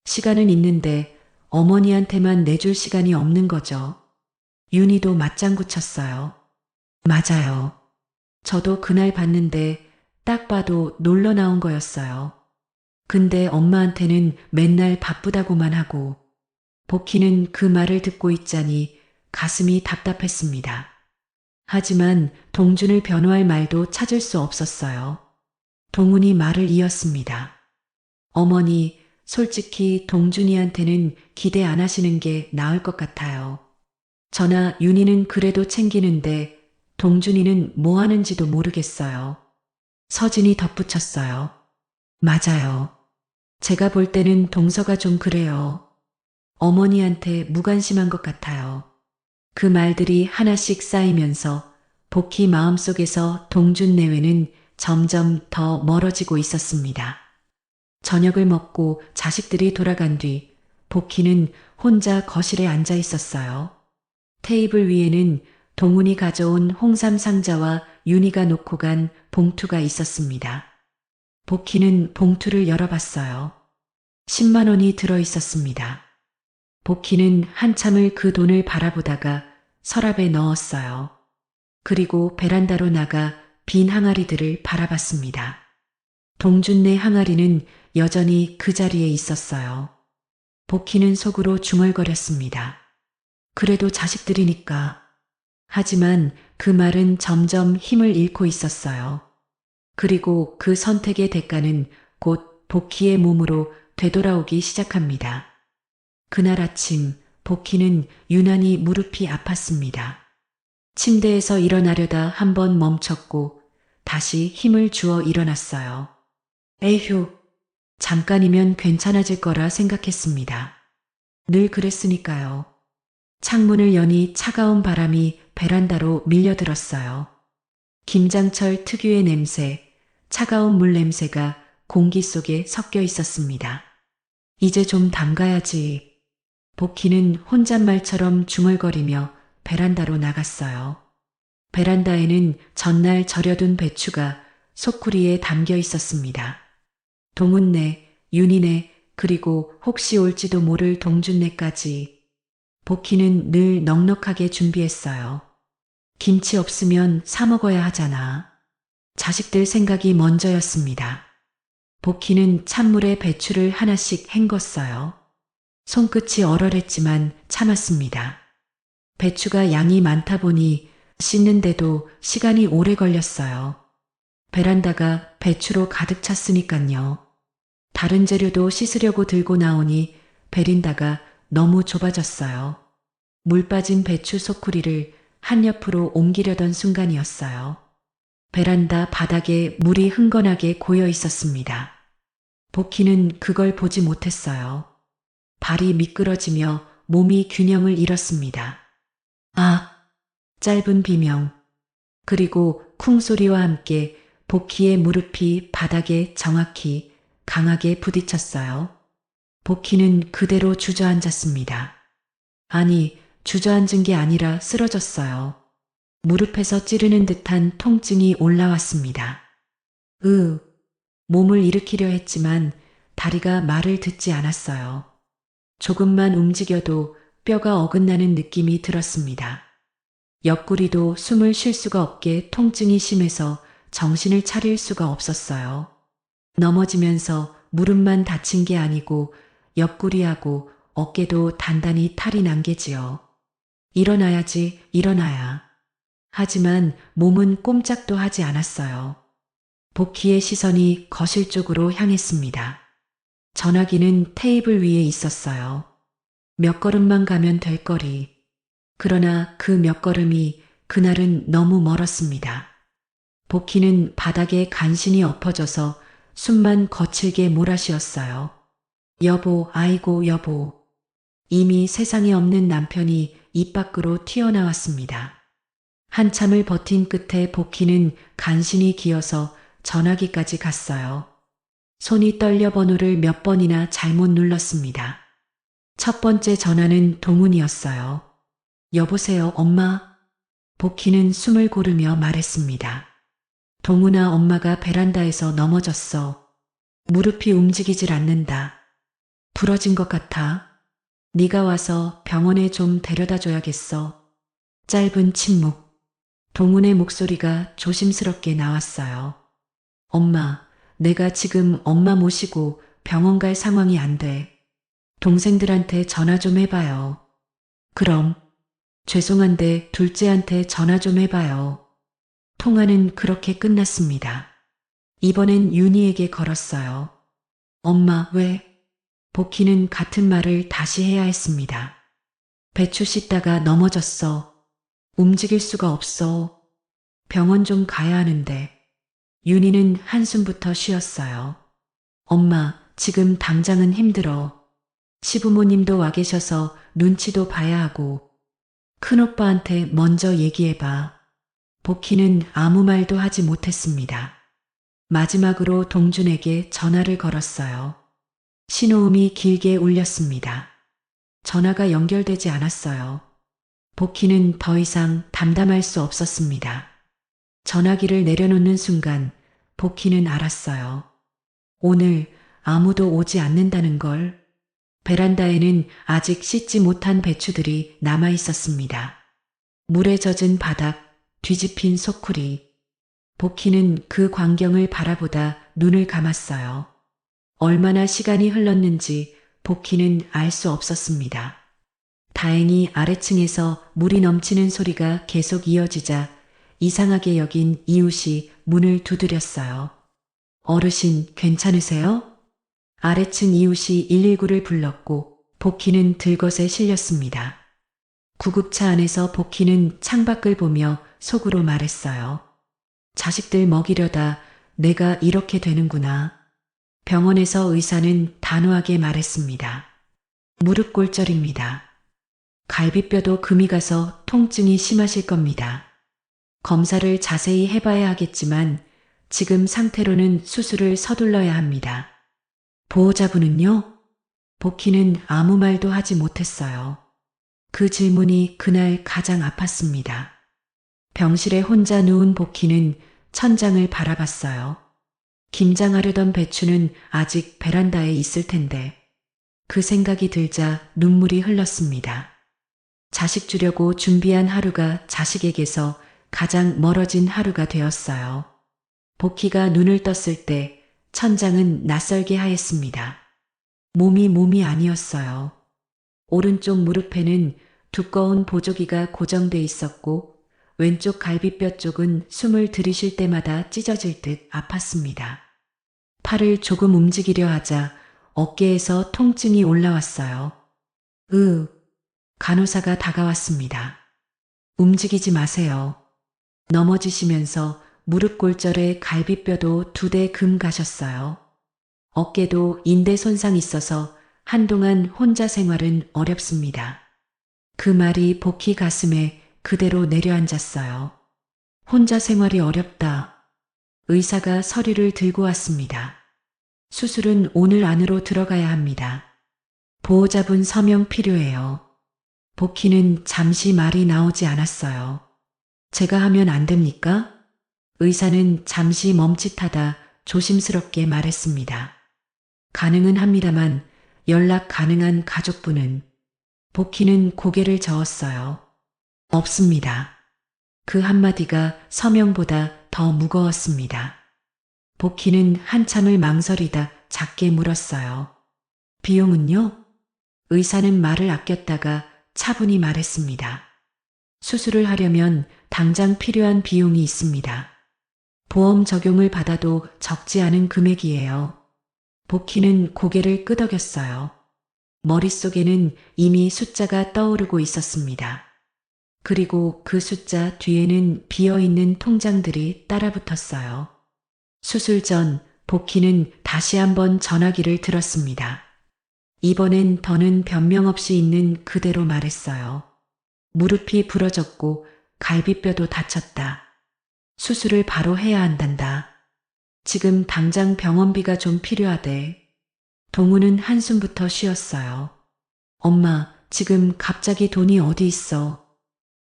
시간은 있는데 어머니한테만 내줄 시간이 없는 거죠. 윤희도 맞장구 쳤어요. 맞아요. 저도 그날 봤는데 딱 봐도 놀러 나온 거였어요. 근데 엄마한테는 맨날 바쁘다고만 하고 복희는 그 말을 듣고 있자니 가슴이 답답했습니다. 하지만 동준을 변호할 말도 찾을 수 없었어요. 동훈이 말을 이었습니다. 어머니, 솔직히 동준이한테는 기대 안 하시는 게 나을 것 같아요. 저나 윤희는 그래도 챙기는데 동준이는 뭐 하는지도 모르겠어요. 서진이 덧붙였어요. 맞아요. 제가 볼 때는 동서가 좀 그래요. 어머니한테 무관심한 것 같아요. 그 말들이 하나씩 쌓이면서 복희 마음속에서 동준 내외는 점점 더 멀어지고 있었습니다. 저녁을 먹고 자식들이 돌아간 뒤 복희는 혼자 거실에 앉아 있었어요. 테이블 위에는 동훈이 가져온 홍삼 상자와 윤희가 놓고 간 봉투가 있었습니다. 복희는 봉투를 열어봤어요. 10만 원이 들어 있었습니다. 복희는 한참을 그 돈을 바라보다가 서랍에 넣었어요. 그리고 베란다로 나가 빈 항아리들을 바라봤습니다. 동준네 항아리는 여전히 그 자리에 있었어요. 복희는 속으로 중얼거렸습니다. 그래도 자식들이니까. 하지만 그 말은 점점 힘을 잃고 있었어요. 그리고 그 선택의 대가는 곧 복희의 몸으로 되돌아오기 시작합니다. 그날 아침 복희는 유난히 무릎이 아팠습니다. 침대에서 일어나려다 한 번 멈췄고 다시 힘을 주어 일어났어요. 에휴, 잠깐이면 괜찮아질 거라 생각했습니다. 늘 그랬으니까요. 창문을 여니 차가운 바람이 베란다로 밀려들었어요. 김장철 특유의 냄새, 차가운 물 냄새가 공기 속에 섞여 있었습니다. 이제 좀 담가야지. 복희는 혼잣말처럼 중얼거리며 베란다로 나갔어요. 베란다에는 전날 절여둔 배추가 소쿠리에 담겨 있었습니다. 동훈네, 윤희네, 그리고 혹시 올지도 모를 동준네까지. 복희는 늘 넉넉하게 준비했어요. 김치 없으면 사 먹어야 하잖아. 자식들 생각이 먼저였습니다. 복희는 찬물에 배추를 하나씩 헹궜어요. 손끝이 얼얼했지만 참았습니다. 배추가 양이 많다 보니 씻는데도 시간이 오래 걸렸어요. 베란다가 배추로 가득 찼으니깐요. 다른 재료도 씻으려고 들고 나오니 베란다가 너무 좁아졌어요. 물 빠진 배추 소쿠리를 한 옆으로 옮기려던 순간이었어요. 베란다 바닥에 물이 흥건하게 고여 있었습니다. 복희는 그걸 보지 못했어요. 발이 미끄러지며 몸이 균형을 잃었습니다. 아! 짧은 비명. 그리고 쿵 소리와 함께 복희의 무릎이 바닥에 정확히 강하게 부딪혔어요. 복희는 그대로 주저앉았습니다. 아니, 주저앉은 게 아니라 쓰러졌어요. 무릎에서 찌르는 듯한 통증이 올라왔습니다. 몸을 일으키려 했지만 다리가 말을 듣지 않았어요. 조금만 움직여도 뼈가 어긋나는 느낌이 들었습니다. 옆구리도 숨을 쉴 수가 없게 통증이 심해서 정신을 차릴 수가 없었어요. 넘어지면서 무릎만 다친 게 아니고 옆구리하고 어깨도 단단히 탈이 난 게지요. 일어나야지, 일어나야. 하지만 몸은 꼼짝도 하지 않았어요. 복희의 시선이 거실 쪽으로 향했습니다. 전화기는 테이블 위에 있었어요. 몇 걸음만 가면 될 거리. 그러나 그 몇 걸음이 그날은 너무 멀었습니다. 복희는 바닥에 간신히 엎어져서 숨만 거칠게 몰아쉬었어요. 여보, 아이고 여보. 이미 세상에 없는 남편이 입 밖으로 튀어나왔습니다. 한참을 버틴 끝에 복희는 간신히 기어서 전화기까지 갔어요. 손이 떨려 번호를 몇 번이나 잘못 눌렀습니다. 첫 번째 전화는 동훈이었어요. 여보세요, 엄마? 복희는 숨을 고르며 말했습니다. 동훈아, 엄마가 베란다에서 넘어졌어. 무릎이 움직이질 않는다. 부러진 것 같아. 네가 와서 병원에 좀 데려다 줘야겠어. 짧은 침묵. 동훈의 목소리가 조심스럽게 나왔어요. 엄마, 내가 지금 엄마 모시고 병원 갈 상황이 안 돼. 동생들한테 전화 좀 해봐요. 그럼. 죄송한데 둘째한테 전화 좀 해봐요. 통화는 그렇게 끝났습니다. 이번엔 윤희에게 걸었어요. 엄마, 왜? 복희는 같은 말을 다시 해야 했습니다. 배추 씻다가 넘어졌어. 움직일 수가 없어. 병원 좀 가야 하는데. 윤희는 한숨부터 쉬었어요. 엄마, 지금 당장은 힘들어. 시부모님도 와 계셔서 눈치도 봐야 하고. 큰오빠한테 먼저 얘기해봐. 복희는 아무 말도 하지 못했습니다. 마지막으로 동준에게 전화를 걸었어요. 신호음이 길게 울렸습니다. 전화가 연결되지 않았어요. 복희는 더 이상 담담할 수 없었습니다. 전화기를 내려놓는 순간 복희는 알았어요. 오늘 아무도 오지 않는다는 걸. 베란다에는 아직 씻지 못한 배추들이 남아 있었습니다. 물에 젖은 바닥, 뒤집힌 소쿠리. 복희는 그 광경을 바라보다 눈을 감았어요. 얼마나 시간이 흘렀는지 복희는 알 수 없었습니다. 다행히 아래층에서 물이 넘치는 소리가 계속 이어지자 이상하게 여긴 이웃이 문을 두드렸어요. 어르신, 괜찮으세요? 아래층 이웃이 119를 불렀고 복희는 들것에 실렸습니다. 구급차 안에서 복희는 창밖을 보며 속으로 말했어요. 자식들 먹이려다 내가 이렇게 되는구나. 병원에서 의사는 단호하게 말했습니다. 무릎 골절입니다. 갈비뼈도 금이 가서 통증이 심하실 겁니다. 검사를 자세히 해봐야 하겠지만 지금 상태로는 수술을 서둘러야 합니다. 보호자분은요? 복희는 아무 말도 하지 못했어요. 그 질문이 그날 가장 아팠습니다. 병실에 혼자 누운 복희는 천장을 바라봤어요. 김장하려던 배추는 아직 베란다에 있을 텐데. 그 생각이 들자 눈물이 흘렀습니다. 자식 주려고 준비한 하루가 자식에게서 가장 멀어진 하루가 되었어요. 복희가 눈을 떴을 때 천장은 낯설게 하였습니다. 몸이 아니었어요. 오른쪽 무릎에는 두꺼운 보조기가 고정돼 있었고 왼쪽 갈비뼈 쪽은 숨을 들이쉴 때마다 찢어질 듯 아팠습니다. 팔을 조금 움직이려 하자 어깨에서 통증이 올라왔어요. 간호사가 다가왔습니다. 움직이지 마세요. 넘어지시면서 무릎 골절에 갈비뼈도 2대 금 가셨어요. 어깨도 인대 손상 있어서 한동안 혼자 생활은 어렵습니다. 그 말이 복희 가슴에 그대로 내려앉았어요. 혼자 생활이 어렵다. 의사가 서류를 들고 왔습니다. 수술은 오늘 안으로 들어가야 합니다. 보호자분 서명 필요해요. 복희는 잠시 말이 나오지 않았어요. 제가 하면 안 됩니까? 의사는 잠시 멈칫하다 조심스럽게 말했습니다. 가능은 합니다만 연락 가능한 가족분은? 복희는 고개를 저었어요. 없습니다. 그 한마디가 서명보다 더 무거웠습니다. 복희는 한참을 망설이다 작게 물었어요. 비용은요? 의사는 말을 아꼈다가 차분히 말했습니다. 수술을 하려면 당장 필요한 비용이 있습니다. 보험 적용을 받아도 적지 않은 금액이에요. 복희는 고개를 끄덕였어요. 머릿속에는 이미 숫자가 떠오르고 있었습니다. 그리고 그 숫자 뒤에는 비어있는 통장들이 따라붙었어요. 수술 전 복희는 다시 한번 전화기를 들었습니다. 이번엔 더는 변명 없이 있는 그대로 말했어요. 무릎이 부러졌고 갈비뼈도 다쳤다. 수술을 바로 해야 한단다. 지금 당장 병원비가 좀 필요하대. 동우는 한숨부터 쉬었어요. 엄마, 지금 갑자기 돈이 어디 있어?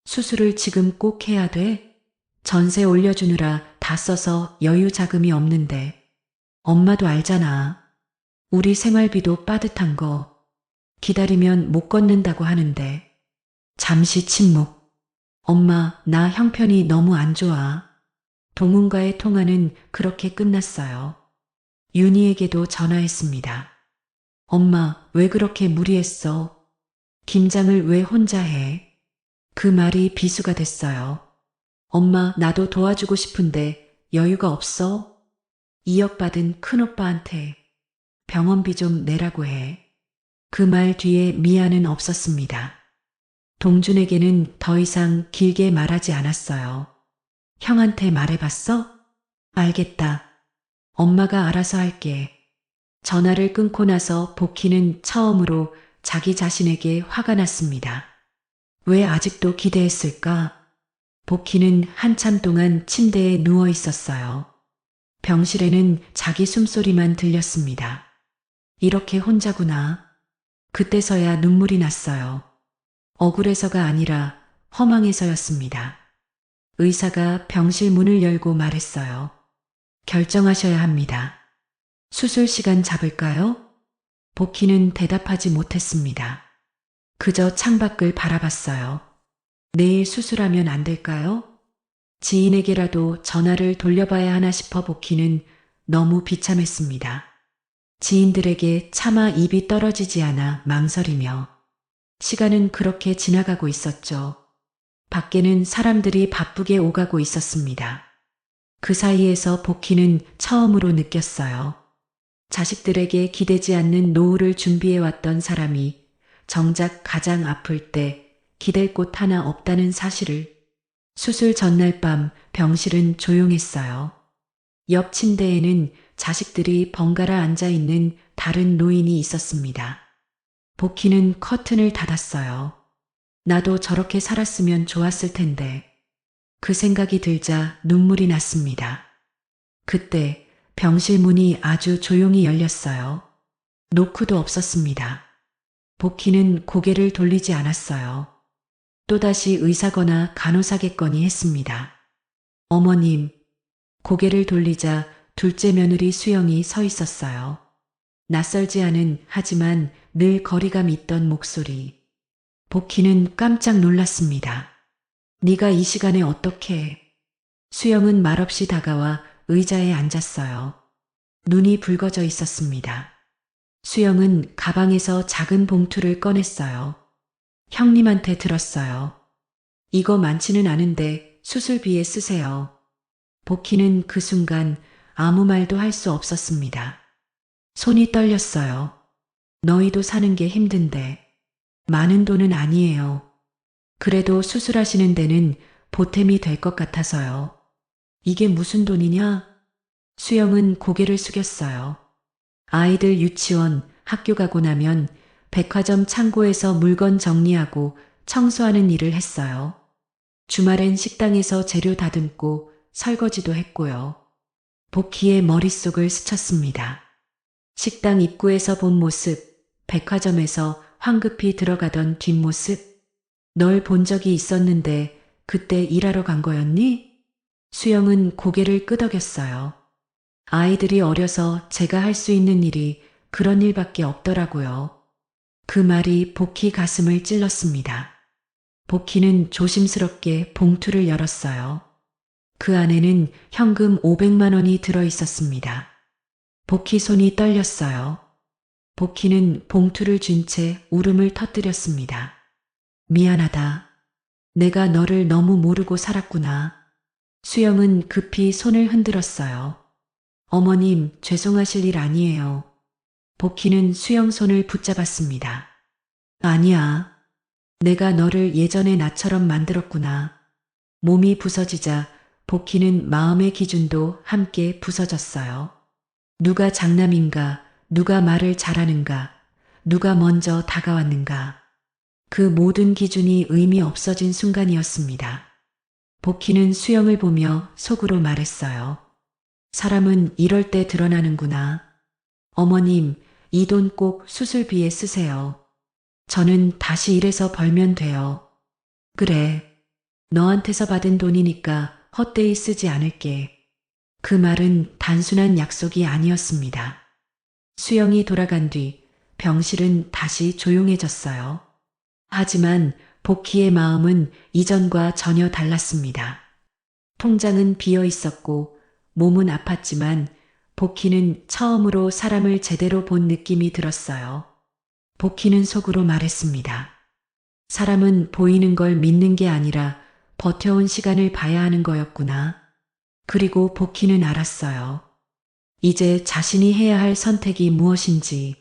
수술을 지금 꼭 해야 돼? 전세 올려주느라 다 써서 여유 자금이 없는데. 엄마도 알잖아. 우리 생활비도 빠듯한 거. 기다리면 못 걷는다고 하는데. 잠시 침묵. 엄마, 나 형편이 너무 안 좋아. 동훈과의 통화는 그렇게 끝났어요. 윤희에게도 전화했습니다. 엄마, 왜 그렇게 무리했어? 김장을 왜 혼자 해? 그 말이 비수가 됐어요. 엄마, 나도 도와주고 싶은데 여유가 없어? 2억 받은 큰오빠한테 병원비 좀 내라고 해. 그 말 뒤에 미안은 없었습니다. 동준에게는 더 이상 길게 말하지 않았어요. 형한테 말해봤어? 알겠다. 엄마가 알아서 할게. 전화를 끊고 나서 복희는 처음으로 자기 자신에게 화가 났습니다. 왜 아직도 기대했을까? 복희는 한참 동안 침대에 누워 있었어요. 병실에는 자기 숨소리만 들렸습니다. 이렇게 혼자구나. 그때서야 눈물이 났어요. 억울해서가 아니라 허망해서였습니다. 의사가 병실 문을 열고 말했어요. 결정하셔야 합니다. 수술 시간 잡을까요? 복희는 대답하지 못했습니다. 그저 창밖을 바라봤어요. 내일 수술하면 안 될까요? 지인에게라도 전화를 돌려봐야 하나 싶어 복희는 너무 비참했습니다. 지인들에게 차마 입이 떨어지지 않아 망설이며 시간은 그렇게 지나가고 있었죠. 밖에는 사람들이 바쁘게 오가고 있었습니다. 그 사이에서 복희는 처음으로 느꼈어요. 자식들에게 기대지 않는 노후를 준비해왔던 사람이 정작 가장 아플 때 기댈 곳 하나 없다는 사실을. 수술 전날 밤 병실은 조용했어요. 옆 침대에는 자식들이 번갈아 앉아있는 다른 노인이 있었습니다. 복희는 커튼을 닫았어요. 나도 저렇게 살았으면 좋았을 텐데. 그 생각이 들자 눈물이 났습니다. 그때 병실 문이 아주 조용히 열렸어요. 노크도 없었습니다. 복희는 고개를 돌리지 않았어요. 또다시 의사거나 간호사겠거니 했습니다. 어머님, 고개를 돌리자 둘째 며느리 수영이 서 있었어요. 낯설지 않은 하지만 늘 거리감 있던 목소리. 복희는 깜짝 놀랐습니다. 네가 이 시간에 어떻게? 수영은 말없이 다가와 의자에 앉았어요. 눈이 붉어져 있었습니다. 수영은 가방에서 작은 봉투를 꺼냈어요. 형님한테 들었어요. 이거 많지는 않은데 수술비에 쓰세요. 복희는 그 순간 아무 말도 할 수 없었습니다. 손이 떨렸어요. 너희도 사는 게 힘든데. 많은 돈은 아니에요. 그래도 수술하시는 데는 보탬이 될 것 같아서요. 이게 무슨 돈이냐? 수영은 고개를 숙였어요. 아이들 유치원, 학교 가고 나면 백화점 창고에서 물건 정리하고 청소하는 일을 했어요. 주말엔 식당에서 재료 다듬고 설거지도 했고요. 복희의 머릿속을 스쳤습니다. 식당 입구에서 본 모습, 백화점에서 황급히 들어가던 뒷모습. 널 본 적이 있었는데 그때 일하러 간 거였니? 수영은 고개를 끄덕였어요. 아이들이 어려서 제가 할 수 있는 일이 그런 일밖에 없더라고요. 그 말이 복희 가슴을 찔렀습니다. 복희는 조심스럽게 봉투를 열었어요. 그 안에는 현금 500만 원이 들어 있었습니다. 복희 손이 떨렸어요. 복희는 봉투를 쥔 채 울음을 터뜨렸습니다. 미안하다. 내가 너를 너무 모르고 살았구나. 수영은 급히 손을 흔들었어요. 어머님, 죄송하실 일 아니에요. 복희는 수영 손을 붙잡았습니다. 아니야. 내가 너를 예전의 나처럼 만들었구나. 몸이 부서지자 복희는 마음의 기준도 함께 부서졌어요. 누가 장남인가, 누가 말을 잘하는가, 누가 먼저 다가왔는가. 그 모든 기준이 의미 없어진 순간이었습니다. 복희는 수영을 보며 속으로 말했어요. 사람은 이럴 때 드러나는구나. 어머님, 이 돈 꼭 수술비에 쓰세요. 저는 다시 일해서 벌면 돼요. 그래. 너한테서 받은 돈이니까 헛되이 쓰지 않을게. 그 말은 단순한 약속이 아니었습니다. 수영이 돌아간 뒤 병실은 다시 조용해졌어요. 하지만 복희의 마음은 이전과 전혀 달랐습니다. 통장은 비어 있었고 몸은 아팠지만 복희는 처음으로 사람을 제대로 본 느낌이 들었어요. 복희는 속으로 말했습니다. 사람은 보이는 걸 믿는 게 아니라 버텨온 시간을 봐야 하는 거였구나. 그리고 복희는 알았어요. 이제 자신이 해야 할 선택이 무엇인지.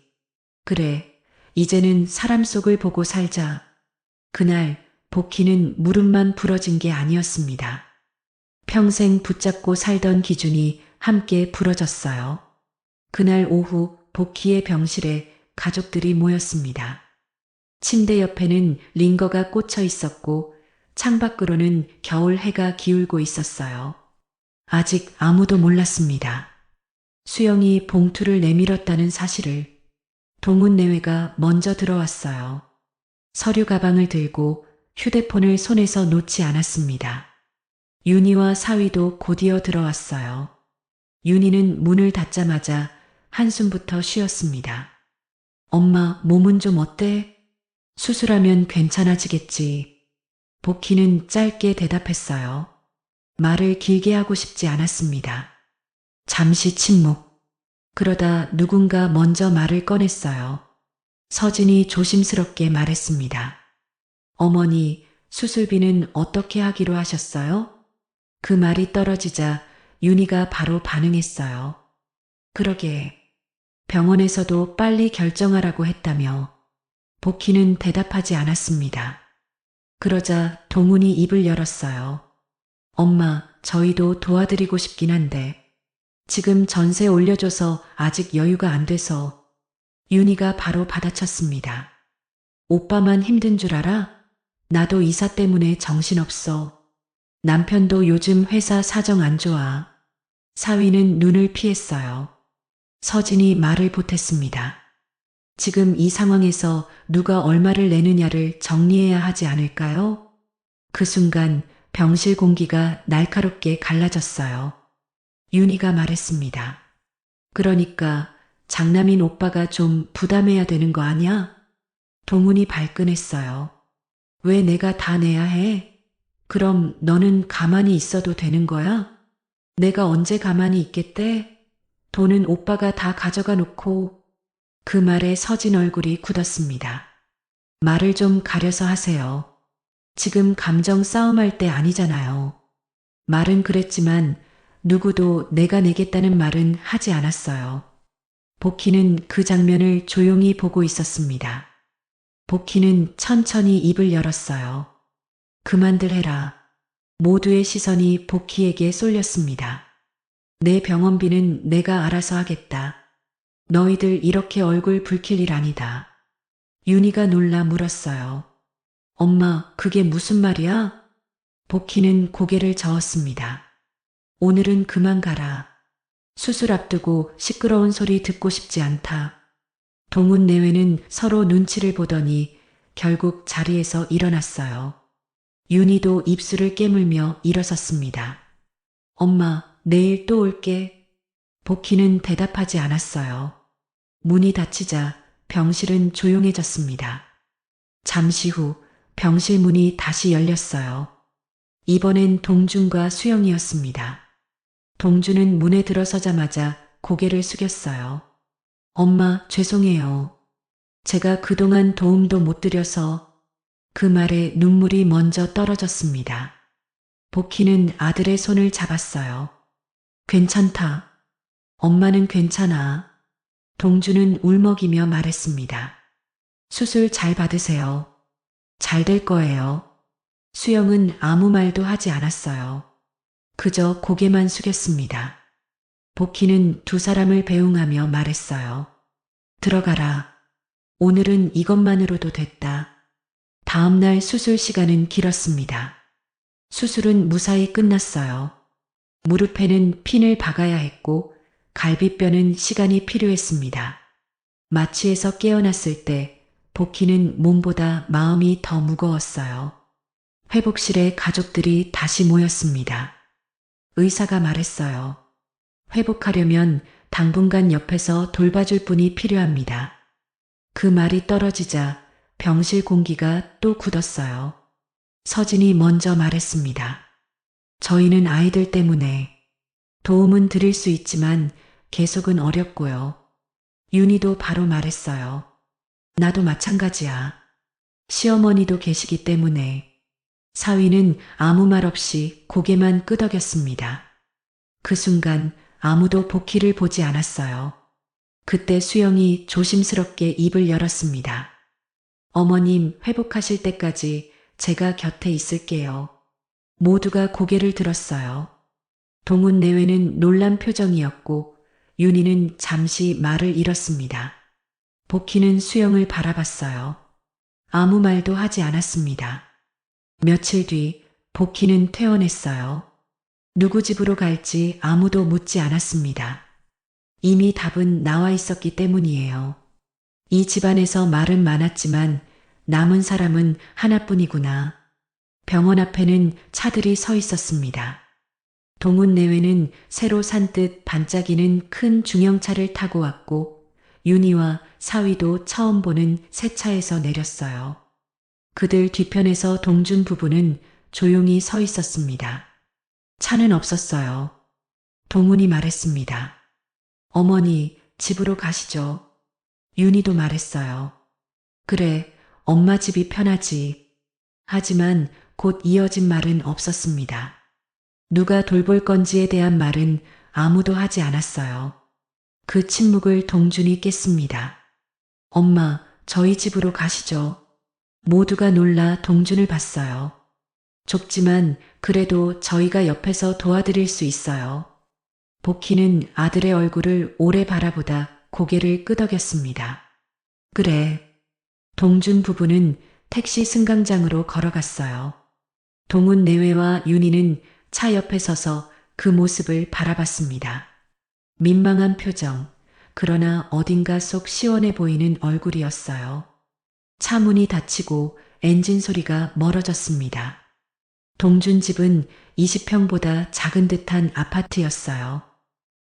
그래, 이제는 사람 속을 보고 살자. 그날 복희는 무릎만 부러진 게 아니었습니다. 평생 붙잡고 살던 기준이 함께 부러졌어요. 그날 오후 복희의 병실에 가족들이 모였습니다. 침대 옆에는 링거가 꽂혀 있었고 창밖으로는 겨울 해가 기울고 있었어요. 아직 아무도 몰랐습니다. 수영이 봉투를 내밀었다는 사실을. 동훈 내외가 먼저 들어왔어요. 서류 가방을 들고 휴대폰을 손에서 놓지 않았습니다. 윤희와 사위도 곧이어 들어왔어요. 윤희는 문을 닫자마자 한숨부터 쉬었습니다. 엄마, 몸은 좀 어때? 수술하면 괜찮아지겠지. 복희는 짧게 대답했어요. 말을 길게 하고 싶지 않았습니다. 잠시 침묵. 그러다 누군가 먼저 말을 꺼냈어요. 서진이 조심스럽게 말했습니다. 어머니, 수술비는 어떻게 하기로 하셨어요? 그 말이 떨어지자 윤희가 바로 반응했어요. 그러게. 병원에서도 빨리 결정하라고 했다며. 복희는 대답하지 않았습니다. 그러자 동훈이 입을 열었어요. 엄마, 저희도 도와드리고 싶긴 한데 지금 전세 올려줘서 아직 여유가 안 돼서. 윤희가 바로 받아쳤습니다. 오빠만 힘든 줄 알아? 나도 이사 때문에 정신없어. 남편도 요즘 회사 사정 안 좋아. 사위는 눈을 피했어요. 서진이 말을 보탰습니다. 지금 이 상황에서 누가 얼마를 내느냐를 정리해야 하지 않을까요? 그 순간 병실 공기가 날카롭게 갈라졌어요. 윤희가 말했습니다. 그러니까 장남인 오빠가 좀 부담해야 되는 거 아니야? 동훈이 발끈했어요. 왜 내가 다 내야 해? 그럼 너는 가만히 있어도 되는 거야? 내가 언제 가만히 있겠대? 돈은 오빠가 다 가져가 놓고. 그 말에 서진 얼굴이 굳었습니다. 말을 좀 가려서 하세요. 지금 감정 싸움할 때 아니잖아요. 말은 그랬지만 누구도 내가 내겠다는 말은 하지 않았어요. 복희는 그 장면을 조용히 보고 있었습니다. 복희는 천천히 입을 열었어요. 그만들 해라. 모두의 시선이 복희에게 쏠렸습니다. 내 병원비는 내가 알아서 하겠다. 너희들 이렇게 얼굴 붉힐 일 아니다. 윤희가 놀라 물었어요. 엄마, 그게 무슨 말이야? 복희는 고개를 저었습니다. 오늘은 그만 가라. 수술 앞두고 시끄러운 소리 듣고 싶지 않다. 동훈 내외는 서로 눈치를 보더니 결국 자리에서 일어났어요. 윤희도 입술을 깨물며 일어섰습니다. 엄마, 내일 또 올게. 복희는 대답하지 않았어요. 문이 닫히자 병실은 조용해졌습니다. 잠시 후 병실 문이 다시 열렸어요. 이번엔 동준과 수영이었습니다. 동준은 문에 들어서자마자 고개를 숙였어요. 엄마, 죄송해요. 제가 그동안 도움도 못 드려서. 그 말에 눈물이 먼저 떨어졌습니다. 복희는 아들의 손을 잡았어요. 괜찮다. 엄마는 괜찮아. 동준은 울먹이며 말했습니다. 수술 잘 받으세요. 잘 될 거예요. 수영은 아무 말도 하지 않았어요. 그저 고개만 숙였습니다. 복희는 두 사람을 배웅하며 말했어요. 들어가라. 오늘은 이것만으로도 됐다. 다음 날 수술 시간은 길었습니다. 수술은 무사히 끝났어요. 무릎에는 핀을 박아야 했고 갈비뼈는 시간이 필요했습니다. 마취에서 깨어났을 때 복희는 몸보다 마음이 더 무거웠어요. 회복실에 가족들이 다시 모였습니다. 의사가 말했어요. 회복하려면 당분간 옆에서 돌봐줄 분이 필요합니다. 그 말이 떨어지자 병실 공기가 또 굳었어요. 서진이 먼저 말했습니다. 저희는 아이들 때문에 도움은 드릴 수 있지만 계속은 어렵고요. 윤희도 바로 말했어요. 나도 마찬가지야. 시어머니도 계시기 때문에. 사위는 아무 말 없이 고개만 끄덕였습니다. 그 순간 아무도 복희를 보지 않았어요. 그때 수영이 조심스럽게 입을 열었습니다. 어머님 회복하실 때까지 제가 곁에 있을게요. 모두가 고개를 들었어요. 동훈 내외는 놀란 표정이었고 윤희는 잠시 말을 잃었습니다. 복희는 수영을 바라봤어요. 아무 말도 하지 않았습니다. 며칠 뒤 복희는 퇴원했어요. 누구 집으로 갈지 아무도 묻지 않았습니다. 이미 답은 나와 있었기 때문이에요. 이 집안에서 말은 많았지만 남은 사람은 하나뿐이구나. 병원 앞에는 차들이 서 있었습니다. 동훈 내외는 새로 산 듯 반짝이는 큰 중형차를 타고 왔고 윤희와 사위도 처음 보는 새 차에서 내렸어요. 그들 뒤편에서 동준 부부는 조용히 서 있었습니다. 차는 없었어요. 동훈이 말했습니다. 어머니, 집으로 가시죠. 윤희도 말했어요. 그래, 엄마 집이 편하지. 하지만 곧 이어진 말은 없었습니다. 누가 돌볼 건지에 대한 말은 아무도 하지 않았어요. 그 침묵을 동준이 깼습니다. 엄마, 저희 집으로 가시죠. 모두가 놀라 동준을 봤어요. 좁지만 그래도 저희가 옆에서 도와드릴 수 있어요. 복희는 아들의 얼굴을 오래 바라보다 고개를 끄덕였습니다. 그래. 동준 부부는 택시 승강장으로 걸어갔어요. 동훈 내외와 윤희는 차 옆에 서서 그 모습을 바라봤습니다. 민망한 표정, 그러나 어딘가 속 시원해 보이는 얼굴이었어요. 차 문이 닫히고 엔진 소리가 멀어졌습니다. 동준 집은 20평보다 작은 듯한 아파트였어요.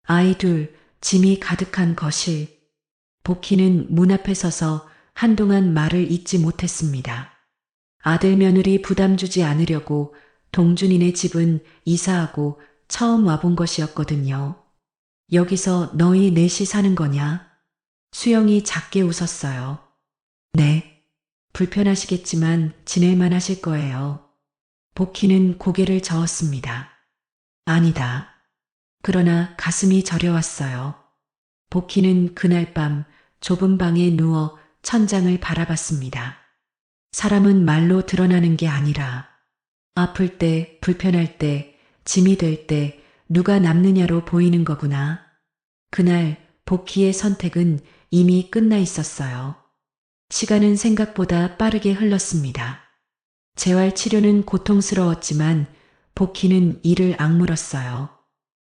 아이 둘, 짐이 가득한 거실. 복희는 문 앞에 서서 한동안 말을 잇지 못했습니다. 아들 며느리 부담 주지 않으려고 동준이네 집은 이사하고 처음 와본 것이었거든요. 여기서 너희 넷이 사는 거냐? 수영이 작게 웃었어요. 네. 불편하시겠지만 지낼만 하실 거예요. 복희는 고개를 저었습니다. 아니다. 그러나 가슴이 저려왔어요. 복희는 그날 밤 좁은 방에 누워 천장을 바라봤습니다. 사람은 말로 드러나는 게 아니라 아플 때, 불편할 때, 짐이 될 때 누가 남느냐로 보이는 거구나. 그날 복희의 선택은 이미 끝나 있었어요. 시간은 생각보다 빠르게 흘렀습니다. 재활 치료는 고통스러웠지만 복희는 이를 악물었어요.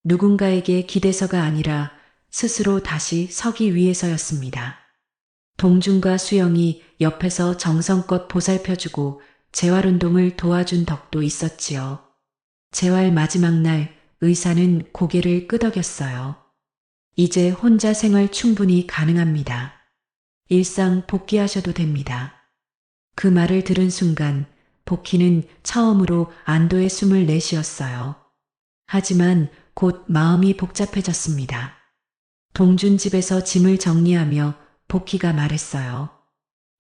누군가에게 기대서가 아니라 스스로 다시 서기 위해서였습니다. 동준과 수영이 옆에서 정성껏 보살펴주고 재활운동을 도와준 덕도 있었지요. 재활 마지막 날 의사는 고개를 끄덕였어요. 이제 혼자 생활 충분히 가능합니다. 일상 복귀하셔도 됩니다. 그 말을 들은 순간 복희는 처음으로 안도의 숨을 내쉬었어요. 하지만 곧 마음이 복잡해졌습니다. 동준 집에서 짐을 정리하며 복희가 말했어요.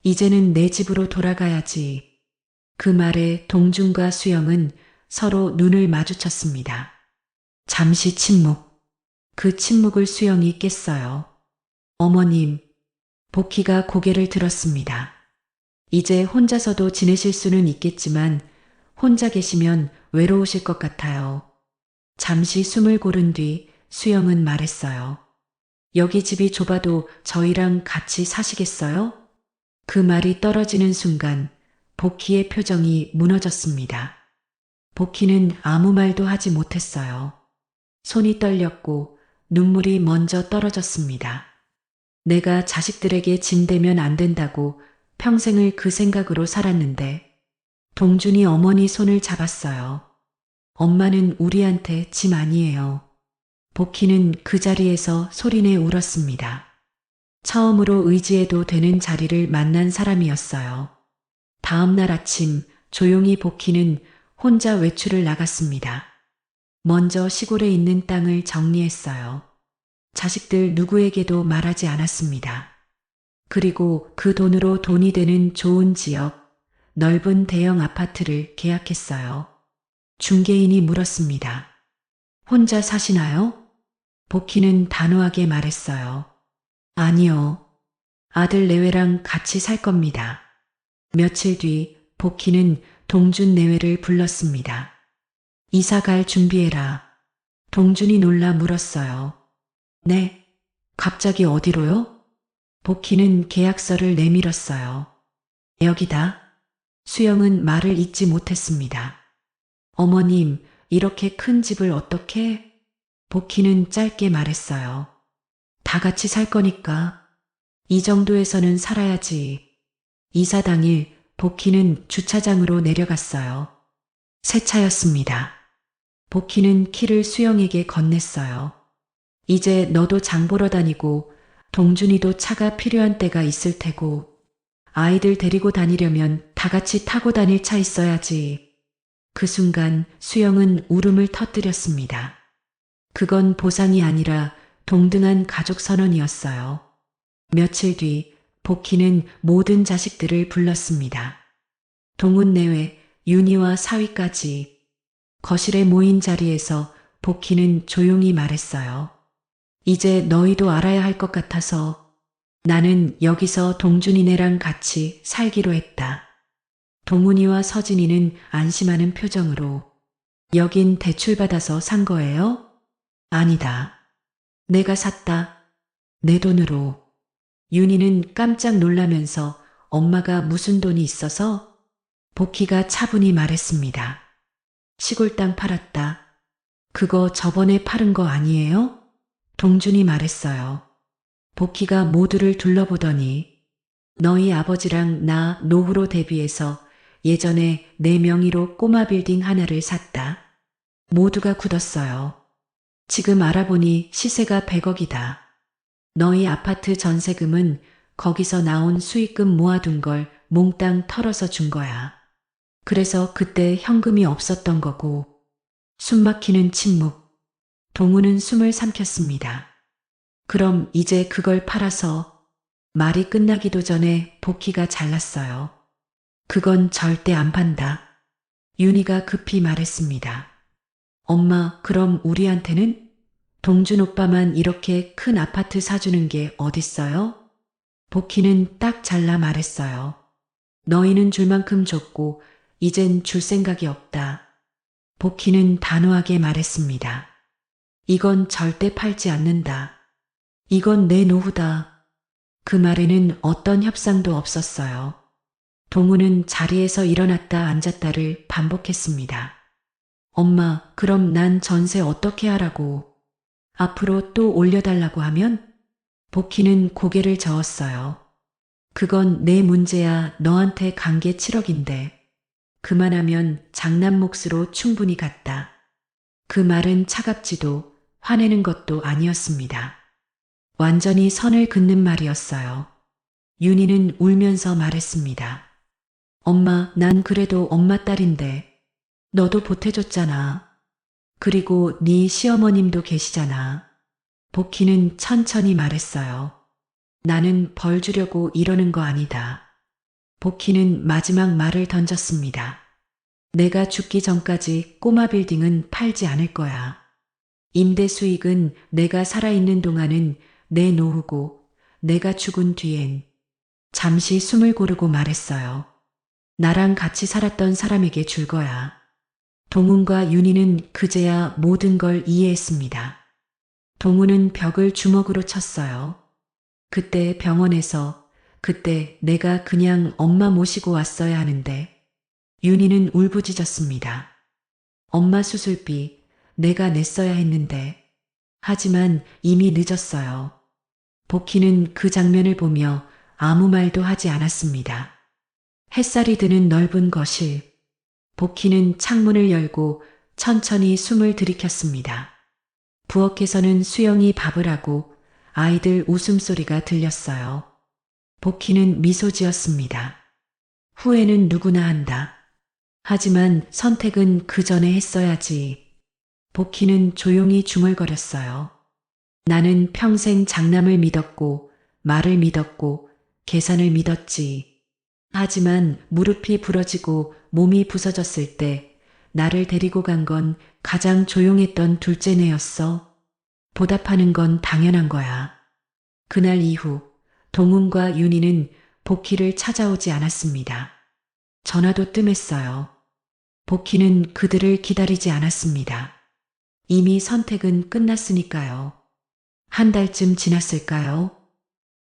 이제는 내 집으로 돌아가야지. 그 말에 동준과 수영은 서로 눈을 마주쳤습니다. 잠시 침묵. 그 침묵을 수영이 깼어요. 어머님. 복희가 고개를 들었습니다. 이제 혼자서도 지내실 수는 있겠지만 혼자 계시면 외로우실 것 같아요. 잠시 숨을 고른 뒤 수영은 말했어요. 여기 집이 좁아도 저희랑 같이 사시겠어요? 그 말이 떨어지는 순간 복희의 표정이 무너졌습니다. 복희는 아무 말도 하지 못했어요. 손이 떨렸고 눈물이 먼저 떨어졌습니다. 내가 자식들에게 짐 되면 안 된다고 평생을 그 생각으로 살았는데 동준이 어머니 손을 잡았어요. 엄마는 우리한테 짐 아니에요. 복희는 그 자리에서 소리내 울었습니다. 처음으로 의지해도 되는 자리를 만난 사람이었어요. 다음 날 아침 조용히 복희는 혼자 외출을 나갔습니다. 먼저 시골에 있는 땅을 정리했어요. 자식들 누구에게도 말하지 않았습니다. 그리고 그 돈으로 돈이 되는 좋은 지역, 넓은 대형 아파트를 계약했어요. 중개인이 물었습니다. 혼자 사시나요? 복희는 단호하게 말했어요. 아니요. 아들 내외랑 같이 살 겁니다. 며칠 뒤 복희는 동준 내외를 불렀습니다. 이사 갈 준비해라. 동준이 놀라 물었어요. 네? 갑자기 어디로요? 복희는 계약서를 내밀었어요. 여기다. 수영은 말을 잇지 못했습니다. 어머님, 이렇게 큰 집을 어떻게? 복희는 짧게 말했어요. 다 같이 살 거니까. 이 정도에서는 살아야지. 이사 당일 복희는 주차장으로 내려갔어요. 새 차였습니다. 복희는 키를 수영에게 건넸어요. 이제 너도 장 보러 다니고 동준이도 차가 필요한 때가 있을 테고 아이들 데리고 다니려면 다 같이 타고 다닐 차 있어야지. 그 순간 수영은 울음을 터뜨렸습니다. 그건 보상이 아니라 동등한 가족 선언이었어요. 며칠 뒤 복희는 모든 자식들을 불렀습니다. 동훈 내외, 윤희와 사위까지. 거실에 모인 자리에서 복희는 조용히 말했어요. 이제 너희도 알아야 할 것 같아서 나는 여기서 동준이네랑 같이 살기로 했다. 동훈이와 서진이는 안심하는 표정으로 여긴 대출받아서 산 거예요? 아니다. 내가 샀다. 내 돈으로. 윤희는 깜짝 놀라면서 엄마가 무슨 돈이 있어서? 복희가 차분히 말했습니다. 시골 땅 팔았다. 그거 저번에 팔은 거 아니에요? 동준이 말했어요. 복희가 모두를 둘러보더니 너희 아버지랑 나 노후로 대비해서 예전에 내 명의로 꼬마 빌딩 하나를 샀다. 모두가 굳었어요. 지금 알아보니 시세가 100억이다. 너희 아파트 전세금은 거기서 나온 수익금 모아둔 걸 몽땅 털어서 준 거야. 그래서 그때 현금이 없었던 거고. 숨막히는 침묵. 동우는 숨을 삼켰습니다. 그럼 이제 그걸 팔아서 말이 끝나기도 전에 복희가 잘랐어요. 그건 절대 안 판다. 윤희가 급히 말했습니다. 엄마, 그럼 우리한테는? 동준 오빠만 이렇게 큰 아파트 사주는 게 어딨어요? 복희는 딱 잘라 말했어요. 너희는 줄 만큼 줬고 이젠 줄 생각이 없다. 복희는 단호하게 말했습니다. 이건 절대 팔지 않는다. 이건 내 노후다. 그 말에는 어떤 협상도 없었어요. 동우는 자리에서 일어났다 앉았다를 반복했습니다. 엄마, 그럼 난 전세 어떻게 하라고? 앞으로 또 올려달라고 하면? 복희는 고개를 저었어요. 그건 내 문제야. 너한테 간 게 7억인데. 그만하면 장난 몫으로 충분히 갔다. 그 말은 차갑지도 화내는 것도 아니었습니다. 완전히 선을 긋는 말이었어요. 윤희는 울면서 말했습니다. 엄마, 난 그래도 엄마 딸인데 너도 보태줬잖아. 그리고 네 시어머님도 계시잖아. 복희는 천천히 말했어요. 나는 벌 주려고 이러는 거 아니다. 복희는 마지막 말을 던졌습니다. 내가 죽기 전까지 꼬마 빌딩은 팔지 않을 거야. 임대 수익은 내가 살아있는 동안은 내 노후고 내가 죽은 뒤엔. 잠시 숨을 고르고 말했어요. 나랑 같이 살았던 사람에게 줄 거야. 동훈과 윤희는 그제야 모든 걸 이해했습니다. 동훈은 벽을 주먹으로 쳤어요. 그때 병원에서, 그때 내가 그냥 엄마 모시고 왔어야 하는데. 윤희는 울부짖었습니다. 엄마 수술비 내가 냈어야 했는데. 하지만 이미 늦었어요. 복희는 그 장면을 보며 아무 말도 하지 않았습니다. 햇살이 드는 넓은 거실. 복희는 창문을 열고 천천히 숨을 들이켰습니다. 부엌에서는 수영이 밥을 하고 아이들 웃음소리가 들렸어요. 복희는 미소 지었습니다. 후회는 누구나 한다. 하지만 선택은 그 전에 했어야지. 복희는 조용히 중얼거렸어요. 나는 평생 장남을 믿었고, 말을 믿었고, 계산을 믿었지. 하지만 무릎이 부러지고 몸이 부서졌을 때 나를 데리고 간 건 가장 조용했던 둘째네였어. 보답하는 건 당연한 거야. 그날 이후 동훈과 윤희는 복희를 찾아오지 않았습니다. 전화도 뜸했어요. 복희는 그들을 기다리지 않았습니다. 이미 선택은 끝났으니까요. 한 달쯤 지났을까요?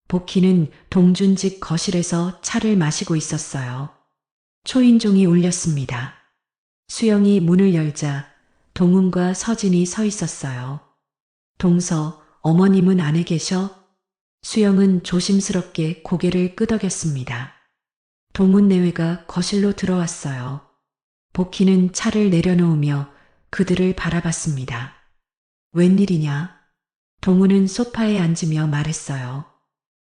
복희는 동준집 거실에서 차를 마시고 있었어요. 초인종이 울렸습니다. 수영이 문을 열자 동훈과 서진이 서 있었어요. 동서, 어머님은 안에 계셔? 수영은 조심스럽게 고개를 끄덕였습니다. 동훈 내외가 거실로 들어왔어요. 복희는 차를 내려놓으며 그들을 바라봤습니다. 웬일이냐? 동훈은 소파에 앉으며 말했어요.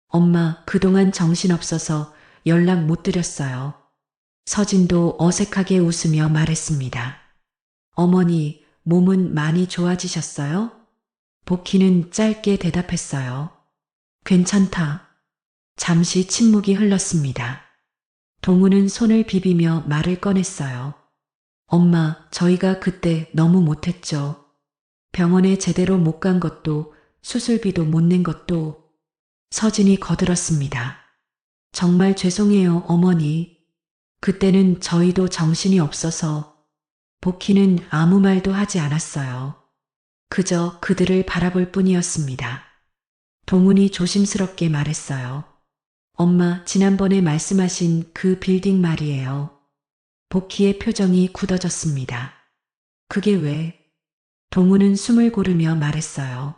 엄마, 그동안 정신없어서 연락 못 드렸어요. 서진도 어색하게 웃으며 말했습니다. 어머니, 몸은 많이 좋아지셨어요? 복희는 짧게 대답했어요. 괜찮다. 잠시 침묵이 흘렀습니다. 동훈은 손을 비비며 말을 꺼냈어요. 엄마, 저희가 그때 너무 못했죠. 병원에 제대로 못 간 것도 수술비도 못 낸 것도. 서진이 거들었습니다. 정말 죄송해요, 어머니. 그때는 저희도 정신이 없어서. 복희는 아무 말도 하지 않았어요. 그저 그들을 바라볼 뿐이었습니다. 동훈이 조심스럽게 말했어요. 엄마, 지난번에 말씀하신 그 빌딩 말이에요. 복희의 표정이 굳어졌습니다. 그게 왜? 동훈은 숨을 고르며 말했어요.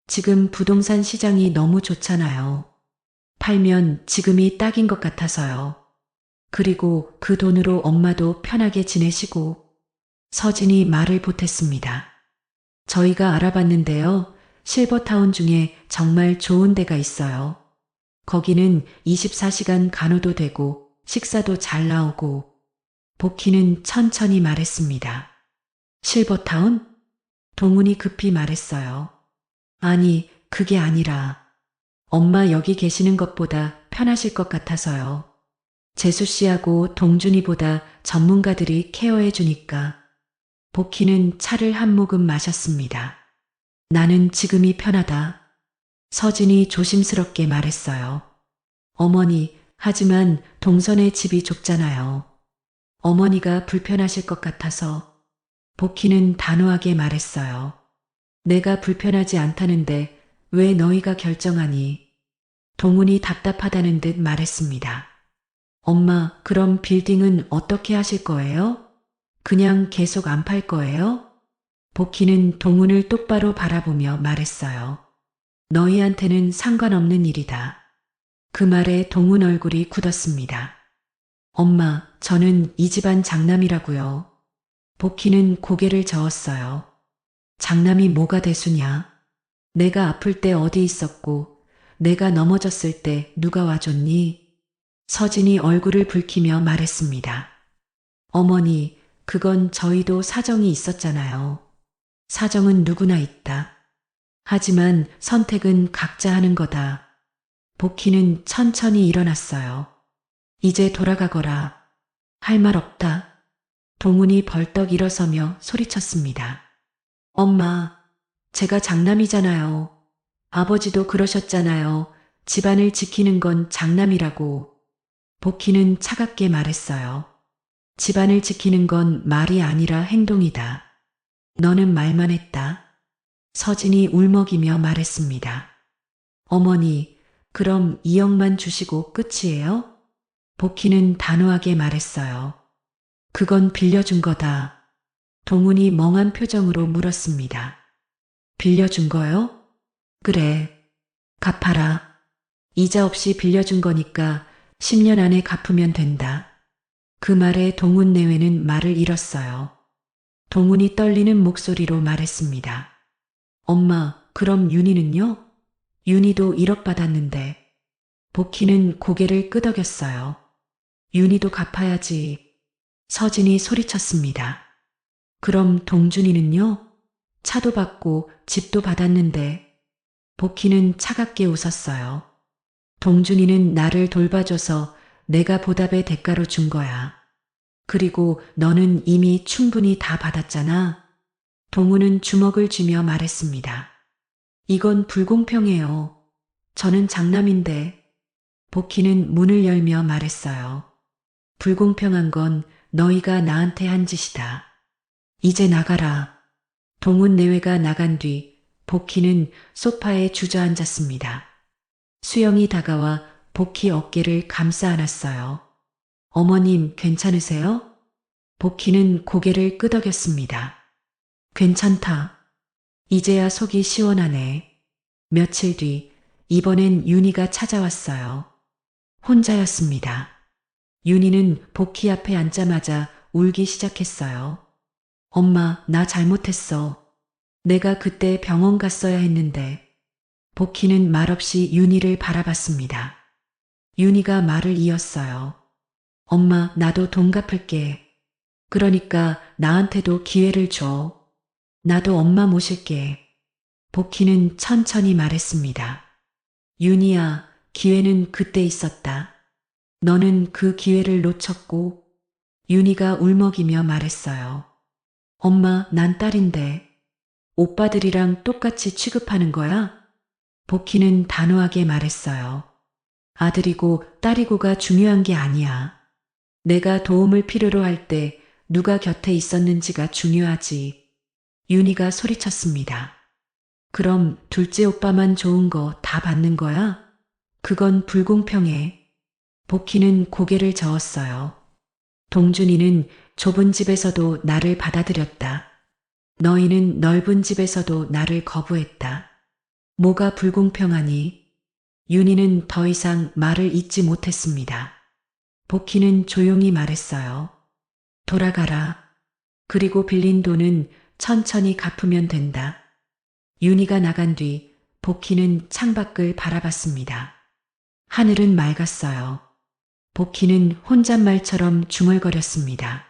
지금 부동산 시장이 너무 좋잖아요. 팔면 지금이 딱인 것 같아서요. 그리고 그 돈으로 엄마도 편하게 지내시고. 서진이 말을 보탰습니다. 저희가 알아봤는데요. 실버타운 중에 정말 좋은 데가 있어요. 거기는 24시간 간호도 되고 식사도 잘 나오고. 복희는 천천히 말했습니다. 실버타운? 동훈이 급히 말했어요. 아니, 그게 아니라 엄마 여기 계시는 것보다 편하실 것 같아서요. 재수 씨하고 동준이보다 전문가들이 케어해 주니까. 복희는 차를 한 모금 마셨습니다. 나는 지금이 편하다. 서진이 조심스럽게 말했어요. 어머니, 하지만 동선의 집이 좁잖아요. 어머니가 불편하실 것 같아서. 복희는 단호하게 말했어요. 내가 불편하지 않다는데 왜 너희가 결정하니? 동훈이 답답하다는 듯 말했습니다. 엄마, 그럼 빌딩은 어떻게 하실 거예요? 그냥 계속 안 팔 거예요? 복희는 동훈을 똑바로 바라보며 말했어요. 너희한테는 상관없는 일이다. 그 말에 동훈 얼굴이 굳었습니다. 엄마, 저는 이 집안 장남이라고요. 복희는 고개를 저었어요. 장남이 뭐가 대수냐? 내가 아플 때 어디 있었고, 내가 넘어졌을 때 누가 와줬니? 서진이 얼굴을 붉히며 말했습니다. 어머니, 그건 저희도 사정이 있었잖아요. 사정은 누구나 있다. 하지만 선택은 각자 하는 거다. 복희는 천천히 일어났어요. 이제 돌아가거라. 할 말 없다. 동훈이 벌떡 일어서며 소리쳤습니다. 엄마, 제가 장남이잖아요. 아버지도 그러셨잖아요. 집안을 지키는 건 장남이라고. 복희는 차갑게 말했어요. 집안을 지키는 건 말이 아니라 행동이다. 너는 말만 했다. 서진이 울먹이며 말했습니다. 어머니, 그럼 2억만 주시고 끝이에요? 복희는 단호하게 말했어요. 그건 빌려준 거다. 동훈이 멍한 표정으로 물었습니다. 빌려준 거요? 그래. 갚아라. 이자 없이 빌려준 거니까 10년 안에 갚으면 된다. 그 말에 동훈 내외는 말을 잃었어요. 동훈이 떨리는 목소리로 말했습니다. 엄마, 그럼 윤희는요? 윤희도 1억 받았는데. 복희는 고개를 끄덕였어요. 윤희도 갚아야지. 서진이 소리쳤습니다. 그럼 동준이는요? 차도 받고 집도 받았는데. 복희는 차갑게 웃었어요. 동준이는 나를 돌봐줘서 내가 보답의 대가로 준 거야. 그리고 너는 이미 충분히 다 받았잖아. 동훈은 주먹을 쥐며 말했습니다. 이건 불공평해요. 저는 장남인데. 복희는 문을 열며 말했어요. 불공평한 건 너희가 나한테 한 짓이다. 이제 나가라. 동훈 내외가 나간 뒤 복희는 소파에 주저앉았습니다. 수영이 다가와 복희 어깨를 감싸 안았어요. 어머님, 괜찮으세요? 복희는 고개를 끄덕였습니다. 괜찮다. 이제야 속이 시원하네. 며칠 뒤 이번엔 윤희가 찾아왔어요. 혼자였습니다. 윤희는 복희 앞에 앉자마자 울기 시작했어요. 엄마, 나 잘못했어. 내가 그때 병원 갔어야 했는데. 복희는 말없이 윤희를 바라봤습니다. 윤희가 말을 이었어요. 엄마, 나도 돈 갚을게. 그러니까 나한테도 기회를 줘. 나도 엄마 모실게. 복희는 천천히 말했습니다. 윤희야, 기회는 그때 있었다. 너는 그 기회를 놓쳤고. 윤희가 울먹이며 말했어요. 엄마, 난 딸인데. 오빠들이랑 똑같이 취급하는 거야? 복희는 단호하게 말했어요. 아들이고 딸이고가 중요한 게 아니야. 내가 도움을 필요로 할 때 누가 곁에 있었는지가 중요하지. 윤희가 소리쳤습니다. 그럼 둘째 오빠만 좋은 거 다 받는 거야? 그건 불공평해. 복희는 고개를 저었어요. 동준이는 좁은 집에서도 나를 받아들였다. 너희는 넓은 집에서도 나를 거부했다. 뭐가 불공평하니? 윤희는 더 이상 말을 잇지 못했습니다. 복희는 조용히 말했어요. 돌아가라. 그리고 빌린 돈은 천천히 갚으면 된다. 윤희가 나간 뒤 복희는 창밖을 바라봤습니다. 하늘은 맑았어요. 복희는 혼잣말처럼 중얼거렸습니다.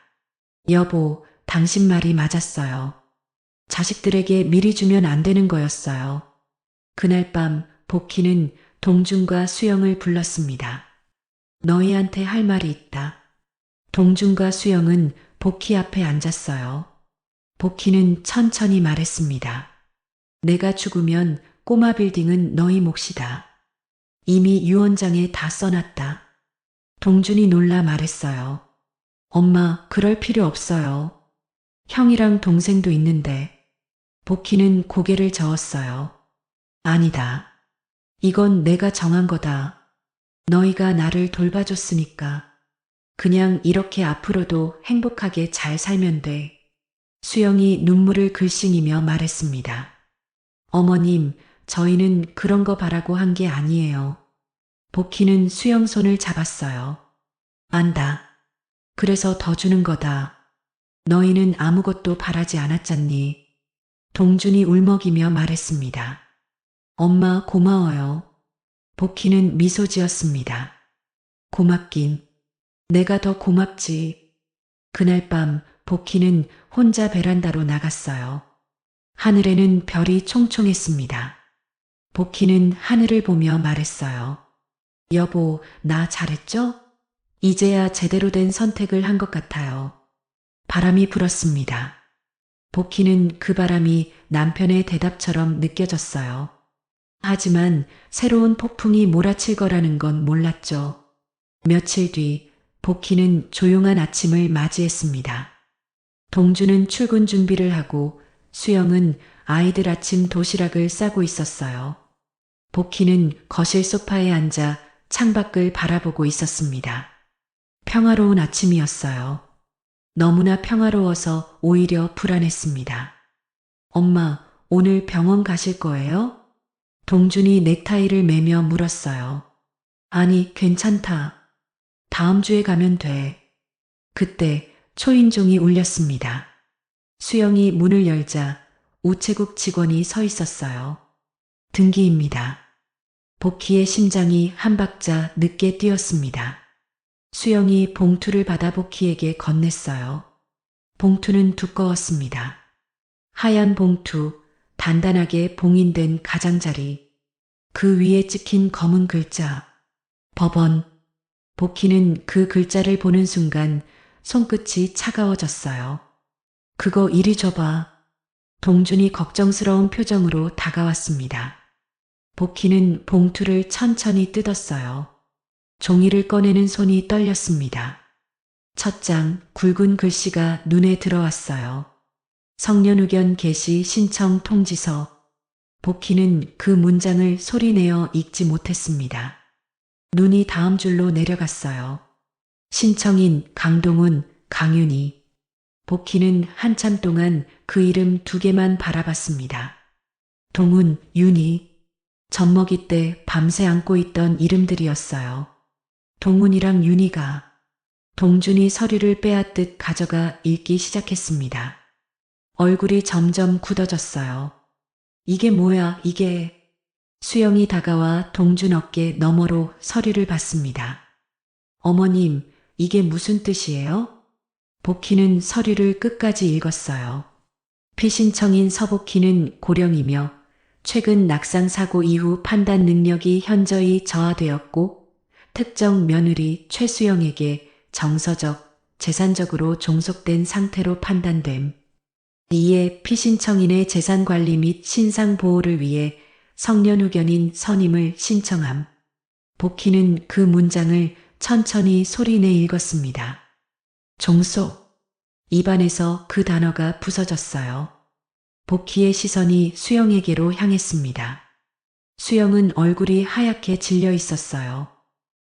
여보, 당신 말이 맞았어요. 자식들에게 미리 주면 안 되는 거였어요. 그날 밤 복희는 동준과 수영을 불렀습니다. 너희한테 할 말이 있다. 동준과 수영은 복희 앞에 앉았어요. 복희는 천천히 말했습니다. 내가 죽으면 꼬마 빌딩은 너희 몫이다. 이미 유언장에 다 써놨다. 동준이 놀라 말했어요. 엄마, 그럴 필요 없어요. 형이랑 동생도 있는데. 복희는 고개를 저었어요. 아니다. 이건 내가 정한 거다. 너희가 나를 돌봐줬으니까. 그냥 이렇게 앞으로도 행복하게 잘 살면 돼. 수영이 눈물을 글썽이며 말했습니다. 어머님, 저희는 그런 거 바라고 한 게 아니에요. 복희는 수영 손을 잡았어요. 안다. 그래서 더 주는 거다. 너희는 아무것도 바라지 않았잖니. 동준이 울먹이며 말했습니다. 엄마, 고마워요. 복희는 미소 지었습니다. 고맙긴. 내가 더 고맙지. 그날 밤 복희는 혼자 베란다로 나갔어요. 하늘에는 별이 총총했습니다. 복희는 하늘을 보며 말했어요. 여보, 나 잘했죠? 이제야 제대로 된 선택을 한 것 같아요. 바람이 불었습니다. 복희는 그 바람이 남편의 대답처럼 느껴졌어요. 하지만 새로운 폭풍이 몰아칠 거라는 건 몰랐죠. 며칠 뒤 복희는 조용한 아침을 맞이했습니다. 동주는 출근 준비를 하고 수영은 아이들 아침 도시락을 싸고 있었어요. 복희는 거실 소파에 앉아 창밖을 바라보고 있었습니다. 평화로운 아침이었어요. 너무나 평화로워서 오히려 불안했습니다. 엄마, 오늘 병원 가실 거예요? 동준이 넥타이를 매며 물었어요. 아니, 괜찮다. 다음 주에 가면 돼. 그때 초인종이 울렸습니다. 수영이 문을 열자 우체국 직원이 서 있었어요. 등기입니다. 복희의 심장이 한 박자 늦게 뛰었습니다. 수영이 봉투를 받아 복희에게 건넸어요. 봉투는 두꺼웠습니다. 하얀 봉투, 단단하게 봉인된 가장자리, 그 위에 찍힌 검은 글자, 법원. 복희는 그 글자를 보는 순간 손끝이 차가워졌어요. 그거 이리 줘봐. 동준이 걱정스러운 표정으로 다가왔습니다. 복희는 봉투를 천천히 뜯었어요. 종이를 꺼내는 손이 떨렸습니다. 첫 장 굵은 글씨가 눈에 들어왔어요. 성년의견 개시 신청 통지서. 복희는 그 문장을 소리내어 읽지 못했습니다. 눈이 다음 줄로 내려갔어요. 신청인 강동훈, 강윤희. 복희는 한참 동안 그 이름 두 개만 바라봤습니다. 동훈, 윤희. 젖먹이 때 밤새 안고 있던 이름들이었어요. 동훈이랑 윤희가 동준이 서류를 빼앗듯 가져가 읽기 시작했습니다. 얼굴이 점점 굳어졌어요. 이게 뭐야, 이게. 수영이 다가와 동준 어깨 너머로 서류를 받습니다. 어머님, 이게 무슨 뜻이에요? 복희는 서류를 끝까지 읽었어요. 피신청인 서복희는 고령이며 최근 낙상 사고 이후 판단 능력이 현저히 저하되었고 특정 며느리 최수영에게 정서적, 재산적으로 종속된 상태로 판단됨. 이에 피신청인의 재산 관리 및 신상 보호를 위해 성년후견인 선임을 신청함. 복희는 그 문장을 천천히 소리내 읽었습니다. 종속. 입안에서 그 단어가 부서졌어요. 복희의 시선이 수영에게로 향했습니다. 수영은 얼굴이 하얗게 질려 있었어요.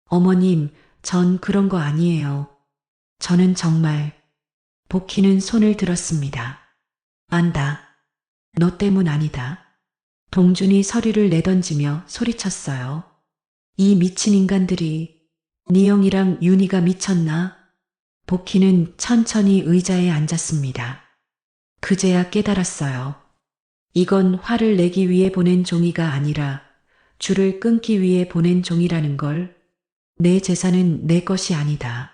어머님, 전 그런 거 아니에요. 저는 정말. 복희는 손을 들었습니다. 안다. 너 때문 아니다. 동준이 서류를 내던지며 소리쳤어요. 이 미친 인간들이. 네 형이랑 윤희가 미쳤나? 복희는 천천히 의자에 앉았습니다. 그제야 깨달았어요. 이건 화를 내기 위해 보낸 종이가 아니라 줄을 끊기 위해 보낸 종이라는 걸. 내 재산은 내 것이 아니다.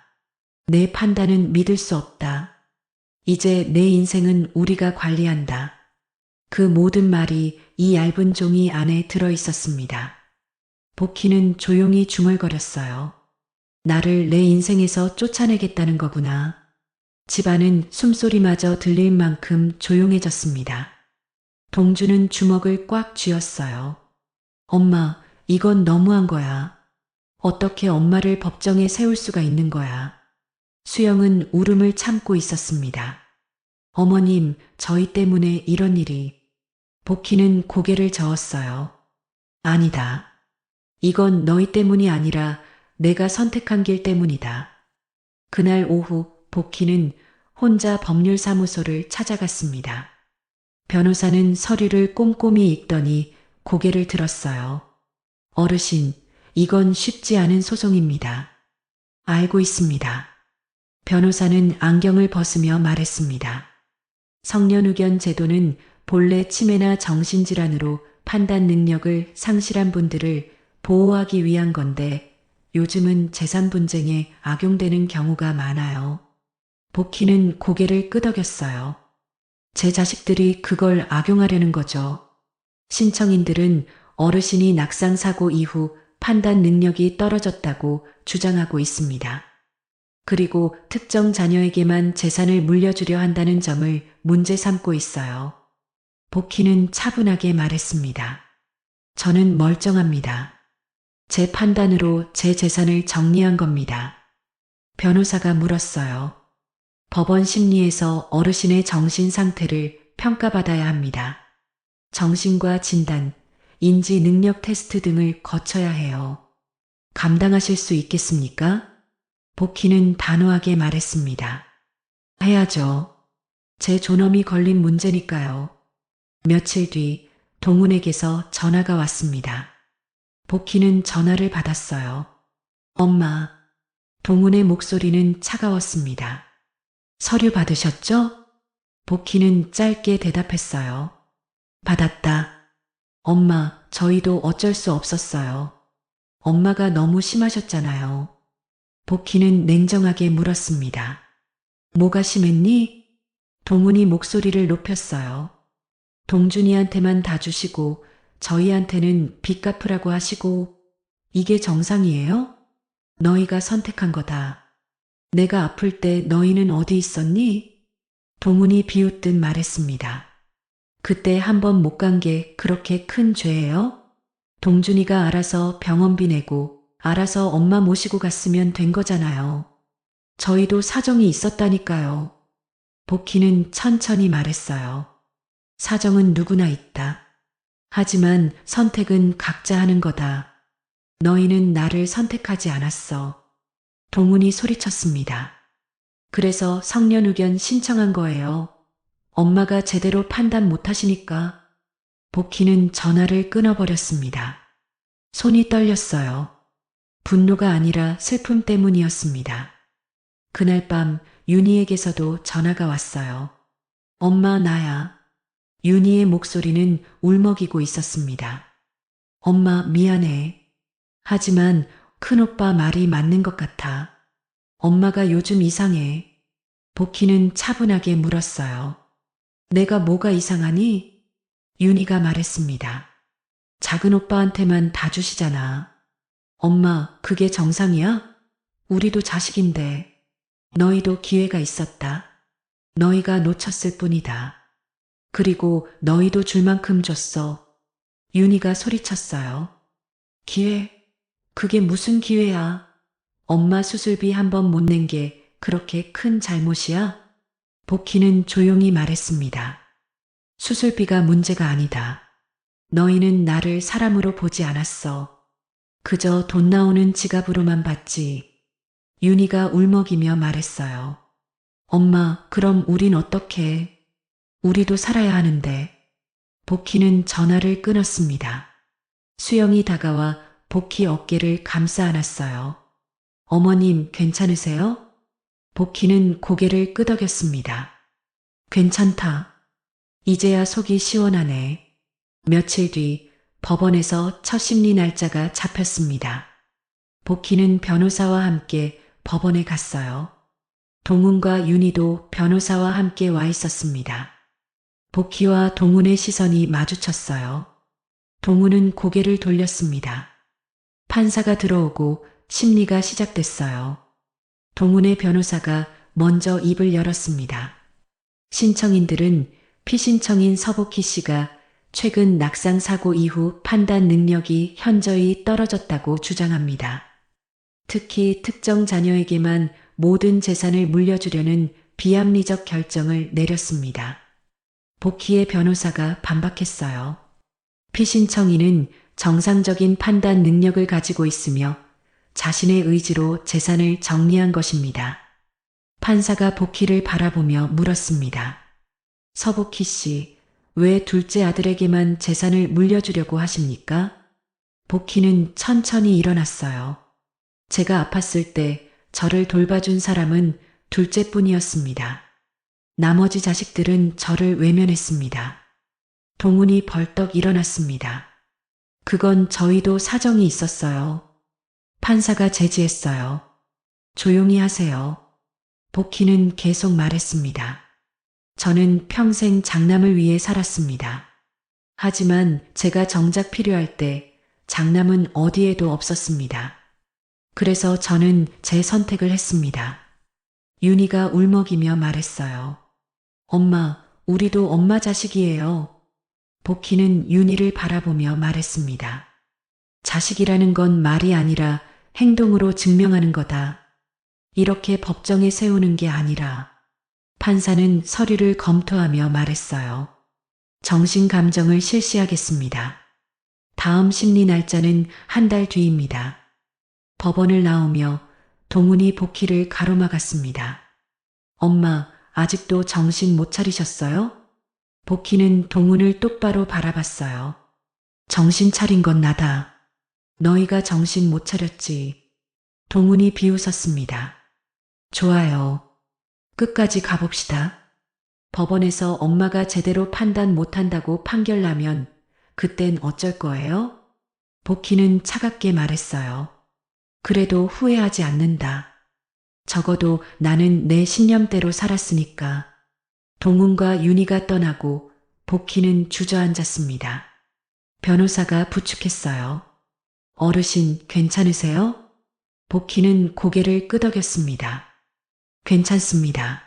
내 판단은 믿을 수 없다. 이제 내 인생은 우리가 관리한다. 그 모든 말이 이 얇은 종이 안에 들어 있었습니다. 복희는 조용히 중얼거렸어요. 나를 내 인생에서 쫓아내겠다는 거구나. 집안은 숨소리마저 들릴 만큼 조용해졌습니다. 동준은 주먹을 꽉 쥐었어요. 엄마, 이건 너무한 거야. 어떻게 엄마를 법정에 세울 수가 있는 거야. 수영은 울음을 참고 있었습니다. 어머님, 저희 때문에 이런 일이. 복희는 고개를 저었어요. 아니다. 이건 너희 때문이 아니라 내가 선택한 길 때문이다. 그날 오후 복희는 혼자 법률사무소를 찾아갔습니다. 변호사는 서류를 꼼꼼히 읽더니 고개를 들었어요. 어르신, 이건 쉽지 않은 소송입니다. 알고 있습니다. 변호사는 안경을 벗으며 말했습니다. 성년후견 제도는 본래 치매나 정신질환으로 판단 능력을 상실한 분들을 보호하기 위한 건데 요즘은 재산 분쟁에 악용되는 경우가 많아요. 복희는 고개를 끄덕였어요. 제 자식들이 그걸 악용하려는 거죠. 신청인들은 어르신이 낙상 사고 이후 판단 능력이 떨어졌다고 주장하고 있습니다. 그리고 특정 자녀에게만 재산을 물려주려 한다는 점을 문제 삼고 있어요. 복희는 차분하게 말했습니다. 저는 멀쩡합니다. 제 판단으로 제 재산을 정리한 겁니다. 변호사가 물었어요. 법원 심리에서 어르신의 정신 상태를 평가받아야 합니다. 정신과 진단, 인지 능력 테스트 등을 거쳐야 해요. 감당하실 수 있겠습니까? 복희는 단호하게 말했습니다. 해야죠. 제 존엄이 걸린 문제니까요. 며칠 뒤 동훈에게서 전화가 왔습니다. 복희는 전화를 받았어요. 엄마. 동훈의 목소리는 차가웠습니다. 서류 받으셨죠? 복희는 짧게 대답했어요. 받았다. 엄마, 저희도 어쩔 수 없었어요. 엄마가 너무 심하셨잖아요. 복희는 냉정하게 물었습니다. 뭐가 심했니? 동훈이 목소리를 높였어요. 동준이한테만 다 주시고 저희한테는 빚 갚으라고 하시고 이게 정상이에요? 너희가 선택한 거다. 내가 아플 때 너희는 어디 있었니? 동훈이 비웃듯 말했습니다. 그때 한 번 못 간 게 그렇게 큰 죄예요? 동준이가 알아서 병원비 내고 알아서 엄마 모시고 갔으면 된 거잖아요. 저희도 사정이 있었다니까요. 복희는 천천히 말했어요. 사정은 누구나 있다. 하지만 선택은 각자 하는 거다. 너희는 나를 선택하지 않았어. 동훈이 소리쳤습니다. 그래서 성년 의견 신청한 거예요. 엄마가 제대로 판단 못 하시니까. 복희는 전화를 끊어버렸습니다. 손이 떨렸어요. 분노가 아니라 슬픔 때문이었습니다. 그날 밤 윤희에게서도 전화가 왔어요. 엄마, 나야. 윤희의 목소리는 울먹이고 있었습니다. 엄마, 미안해. 하지만 큰오빠 말이 맞는 것 같아. 엄마가 요즘 이상해. 복희는 차분하게 물었어요. 내가 뭐가 이상하니? 윤희가 말했습니다. 작은 오빠한테만 다 주시잖아. 엄마, 그게 정상이야? 우리도 자식인데. 너희도 기회가 있었다. 너희가 놓쳤을 뿐이다. 그리고 너희도 줄 만큼 줬어. 윤희가 소리쳤어요. 기회? 그게 무슨 기회야? 엄마 수술비 한 번 못 낸 게 그렇게 큰 잘못이야? 복희는 조용히 말했습니다. 수술비가 문제가 아니다. 너희는 나를 사람으로 보지 않았어. 그저 돈 나오는 지갑으로만 봤지. 윤희가 울먹이며 말했어요. 엄마, 그럼 우린 어떡해? 우리도 살아야 하는데. 복희는 전화를 끊었습니다. 수영이 다가와 복희 어깨를 감싸 안았어요. 어머님, 괜찮으세요? 복희는 고개를 끄덕였습니다. 괜찮다. 이제야 속이 시원하네. 며칠 뒤 법원에서 첫 심리 날짜가 잡혔습니다. 복희는 변호사와 함께 법원에 갔어요. 동훈과 윤희도 변호사와 함께 와 있었습니다. 복희와 동훈의 시선이 마주쳤어요. 동훈은 고개를 돌렸습니다. 판사가 들어오고 심리가 시작됐어요. 동훈의 변호사가 먼저 입을 열었습니다. 신청인들은 피신청인 서복희 씨가 최근 낙상 사고 이후 판단 능력이 현저히 떨어졌다고 주장합니다. 특히 특정 자녀에게만 모든 재산을 물려주려는 비합리적 결정을 내렸습니다. 복희의 변호사가 반박했어요. 피신청인은 정상적인 판단 능력을 가지고 있으며 자신의 의지로 재산을 정리한 것입니다. 판사가 복희를 바라보며 물었습니다. 서복희 씨, 왜 둘째 아들에게만 재산을 물려주려고 하십니까? 복희는 천천히 일어났어요. 제가 아팠을 때 저를 돌봐준 사람은 둘째뿐이었습니다. 나머지 자식들은 저를 외면했습니다. 동훈이 벌떡 일어났습니다. 그건 저희도 사정이 있었어요. 판사가 제지했어요. 조용히 하세요. 복희는 계속 말했습니다. 저는 평생 장남을 위해 살았습니다. 하지만 제가 정작 필요할 때 장남은 어디에도 없었습니다. 그래서 저는 제 선택을 했습니다. 윤희가 울먹이며 말했어요. 엄마, 우리도 엄마 자식이에요. 복희는 윤희를 바라보며 말했습니다. 자식이라는 건 말이 아니라 행동으로 증명하는 거다. 이렇게 법정에 세우는 게 아니라. 판사는 서류를 검토하며 말했어요. 정신 감정을 실시하겠습니다. 다음 심리 날짜는 한 달 뒤입니다. 법원을 나오며 동훈이 복희를 가로막았습니다. 엄마, 아직도 정신 못 차리셨어요? 복희는 동훈을 똑바로 바라봤어요. 정신 차린 건 나다. 너희가 정신 못 차렸지. 동훈이 비웃었습니다. 좋아요. 끝까지 가봅시다. 법원에서 엄마가 제대로 판단 못한다고 판결 나면 그땐 어쩔 거예요? 복희는 차갑게 말했어요. 그래도 후회하지 않는다. 적어도 나는 내 신념대로 살았으니까. 동훈과 윤희가 떠나고 복희는 주저앉았습니다. 변호사가 부축했어요. 어르신 괜찮으세요? 복희는 고개를 끄덕였습니다. 괜찮습니다.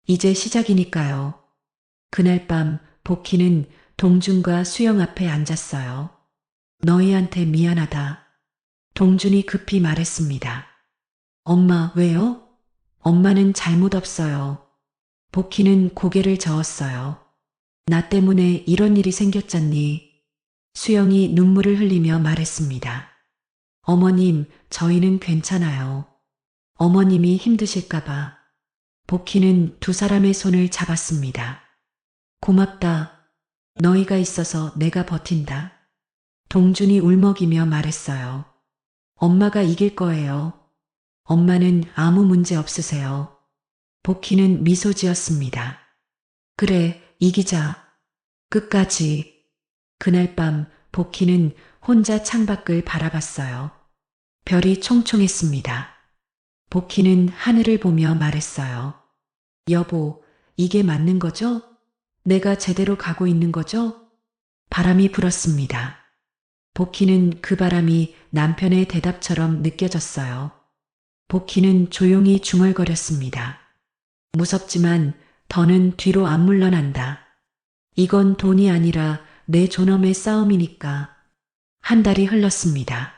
이제 시작이니까요. 그날 밤 복희는 동준과 수영 앞에 앉았어요. 너희한테 미안하다. 동준이 급히 말했습니다. 엄마, 왜요? 엄마는 잘못 없어요. 복희는 고개를 저었어요. 나 때문에 이런 일이 생겼잖니. 수영이 눈물을 흘리며 말했습니다. 어머님, 저희는 괜찮아요. 어머님이 힘드실까봐. 복희는 두 사람의 손을 잡았습니다. 고맙다. 너희가 있어서 내가 버틴다. 동준이 울먹이며 말했어요. 엄마가 이길 거예요. 엄마는 아무 문제 없으세요. 복희는 미소 지었습니다. 그래, 이기자. 끝까지. 그날 밤 복희는 혼자 창밖을 바라봤어요. 별이 총총했습니다. 복희는 하늘을 보며 말했어요. 여보, 이게 맞는 거죠? 내가 제대로 가고 있는 거죠? 바람이 불었습니다. 복희는 그 바람이 남편의 대답처럼 느껴졌어요. 복희는 조용히 중얼거렸습니다. 무섭지만 더는 뒤로 안 물러난다. 이건 돈이 아니라 내 존엄의 싸움이니까. 한 달이 흘렀습니다.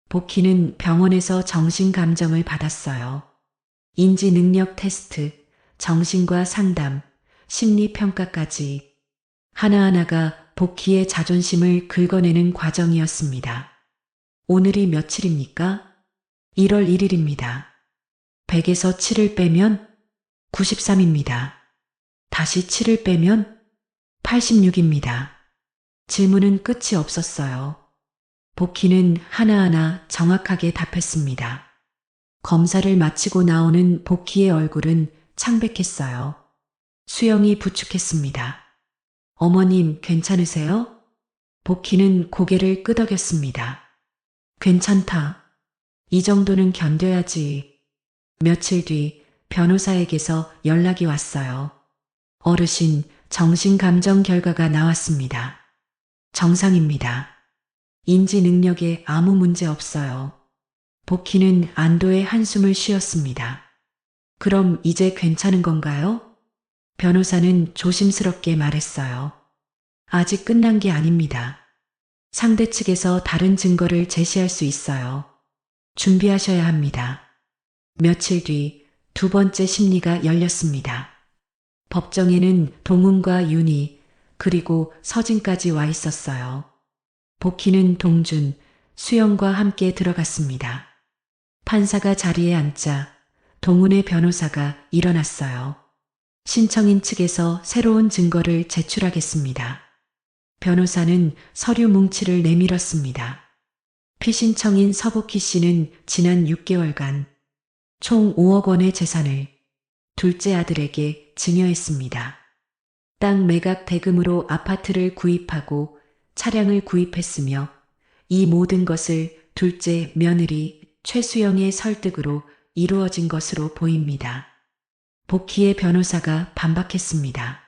복희는 병원에서 정신감정을 받았어요. 인지능력 테스트, 정신과 상담, 심리평가까지 하나하나가 복희의 자존심을 긁어내는 과정이었습니다. 오늘이 며칠입니까? 1월 1일입니다. 100에서 7을 빼면 93입니다. 다시 7을 빼면 86입니다. 질문은 끝이 없었어요. 복희는 하나하나 정확하게 답했습니다. 검사를 마치고 나오는 복희의 얼굴은 창백했어요. 수영이 부축했습니다. 어머님 괜찮으세요? 복희는 고개를 끄덕였습니다. 괜찮다. 이 정도는 견뎌야지. 며칠 뒤 변호사에게서 연락이 왔어요. 어르신, 정신감정 결과가 나왔습니다. 정상입니다. 인지 능력에 아무 문제 없어요. 복희는 안도의 한숨을 쉬었습니다. 그럼 이제 괜찮은 건가요? 변호사는 조심스럽게 말했어요. 아직 끝난 게 아닙니다. 상대 측에서 다른 증거를 제시할 수 있어요. 준비하셔야 합니다. 며칠 뒤 두 번째 심리가 열렸습니다. 법정에는 동훈과 윤희 그리고 서진까지 와 있었어요. 복희는 동준, 수영과 함께 들어갔습니다. 판사가 자리에 앉자 동훈의 변호사가 일어났어요. 신청인 측에서 새로운 증거를 제출하겠습니다. 변호사는 서류 뭉치를 내밀었습니다. 피신청인 서복희 씨는 지난 6개월간 총 5억 원의 재산을 둘째 아들에게 증여했습니다. 땅 매각 대금으로 아파트를 구입하고 차량을 구입했으며 이 모든 것을 둘째 며느리 최수영의 설득으로 이루어진 것으로 보입니다. 복희의 변호사가 반박했습니다.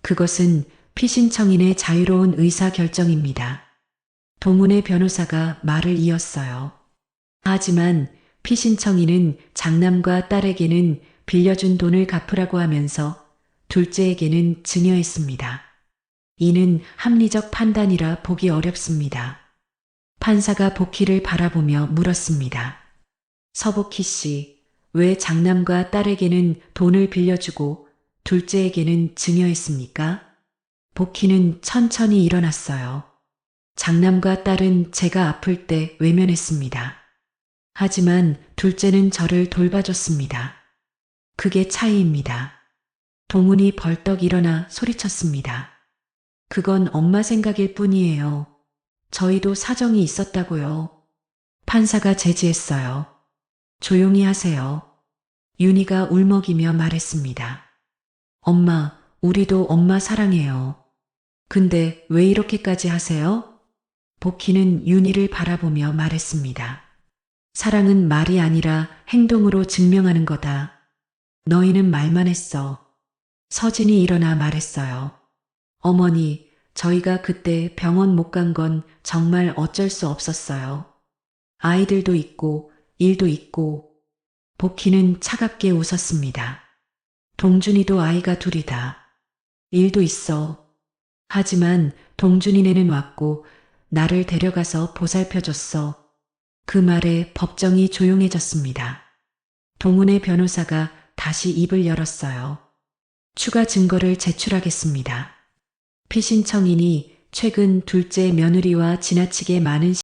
그것은 피신청인의 자유로운 의사결정입니다. 동훈의 변호사가 말을 이었어요. 하지만 피신청인은 장남과 딸에게는 빌려준 돈을 갚으라고 하면서 둘째에게는 증여했습니다. 이는 합리적 판단이라 보기 어렵습니다. 판사가 복희를 바라보며 물었습니다. 서복희 씨, 왜 장남과 딸에게는 돈을 빌려주고 둘째에게는 증여했습니까? 복희는 천천히 일어났어요. 장남과 딸은 제가 아플 때 외면했습니다. 하지만 둘째는 저를 돌봐줬습니다. 그게 차이입니다. 동훈이 벌떡 일어나 소리쳤습니다. 그건 엄마 생각일 뿐이에요. 저희도 사정이 있었다고요. 판사가 제지했어요. 조용히 하세요. 윤희가 울먹이며 말했습니다. 엄마, 우리도 엄마 사랑해요. 근데 왜 이렇게까지 하세요? 복희는 윤희를 바라보며 말했습니다. 사랑은 말이 아니라 행동으로 증명하는 거다. 너희는 말만 했어. 서진이 일어나 말했어요. 어머니, 저희가 그때 병원 못 간 건 정말 어쩔 수 없었어요. 아이들도 있고 일도 있고. 복희는 차갑게 웃었습니다. 동준이도 아이가 둘이다. 일도 있어. 하지만 동준이네는 왔고 나를 데려가서 보살펴줬어. 그 말에 법정이 조용해졌습니다. 동훈의 변호사가 다시 입을 열었어요. 추가 증거를 제출하겠습니다. 피신청인이 최근 둘째 며느리와 지나치게 많은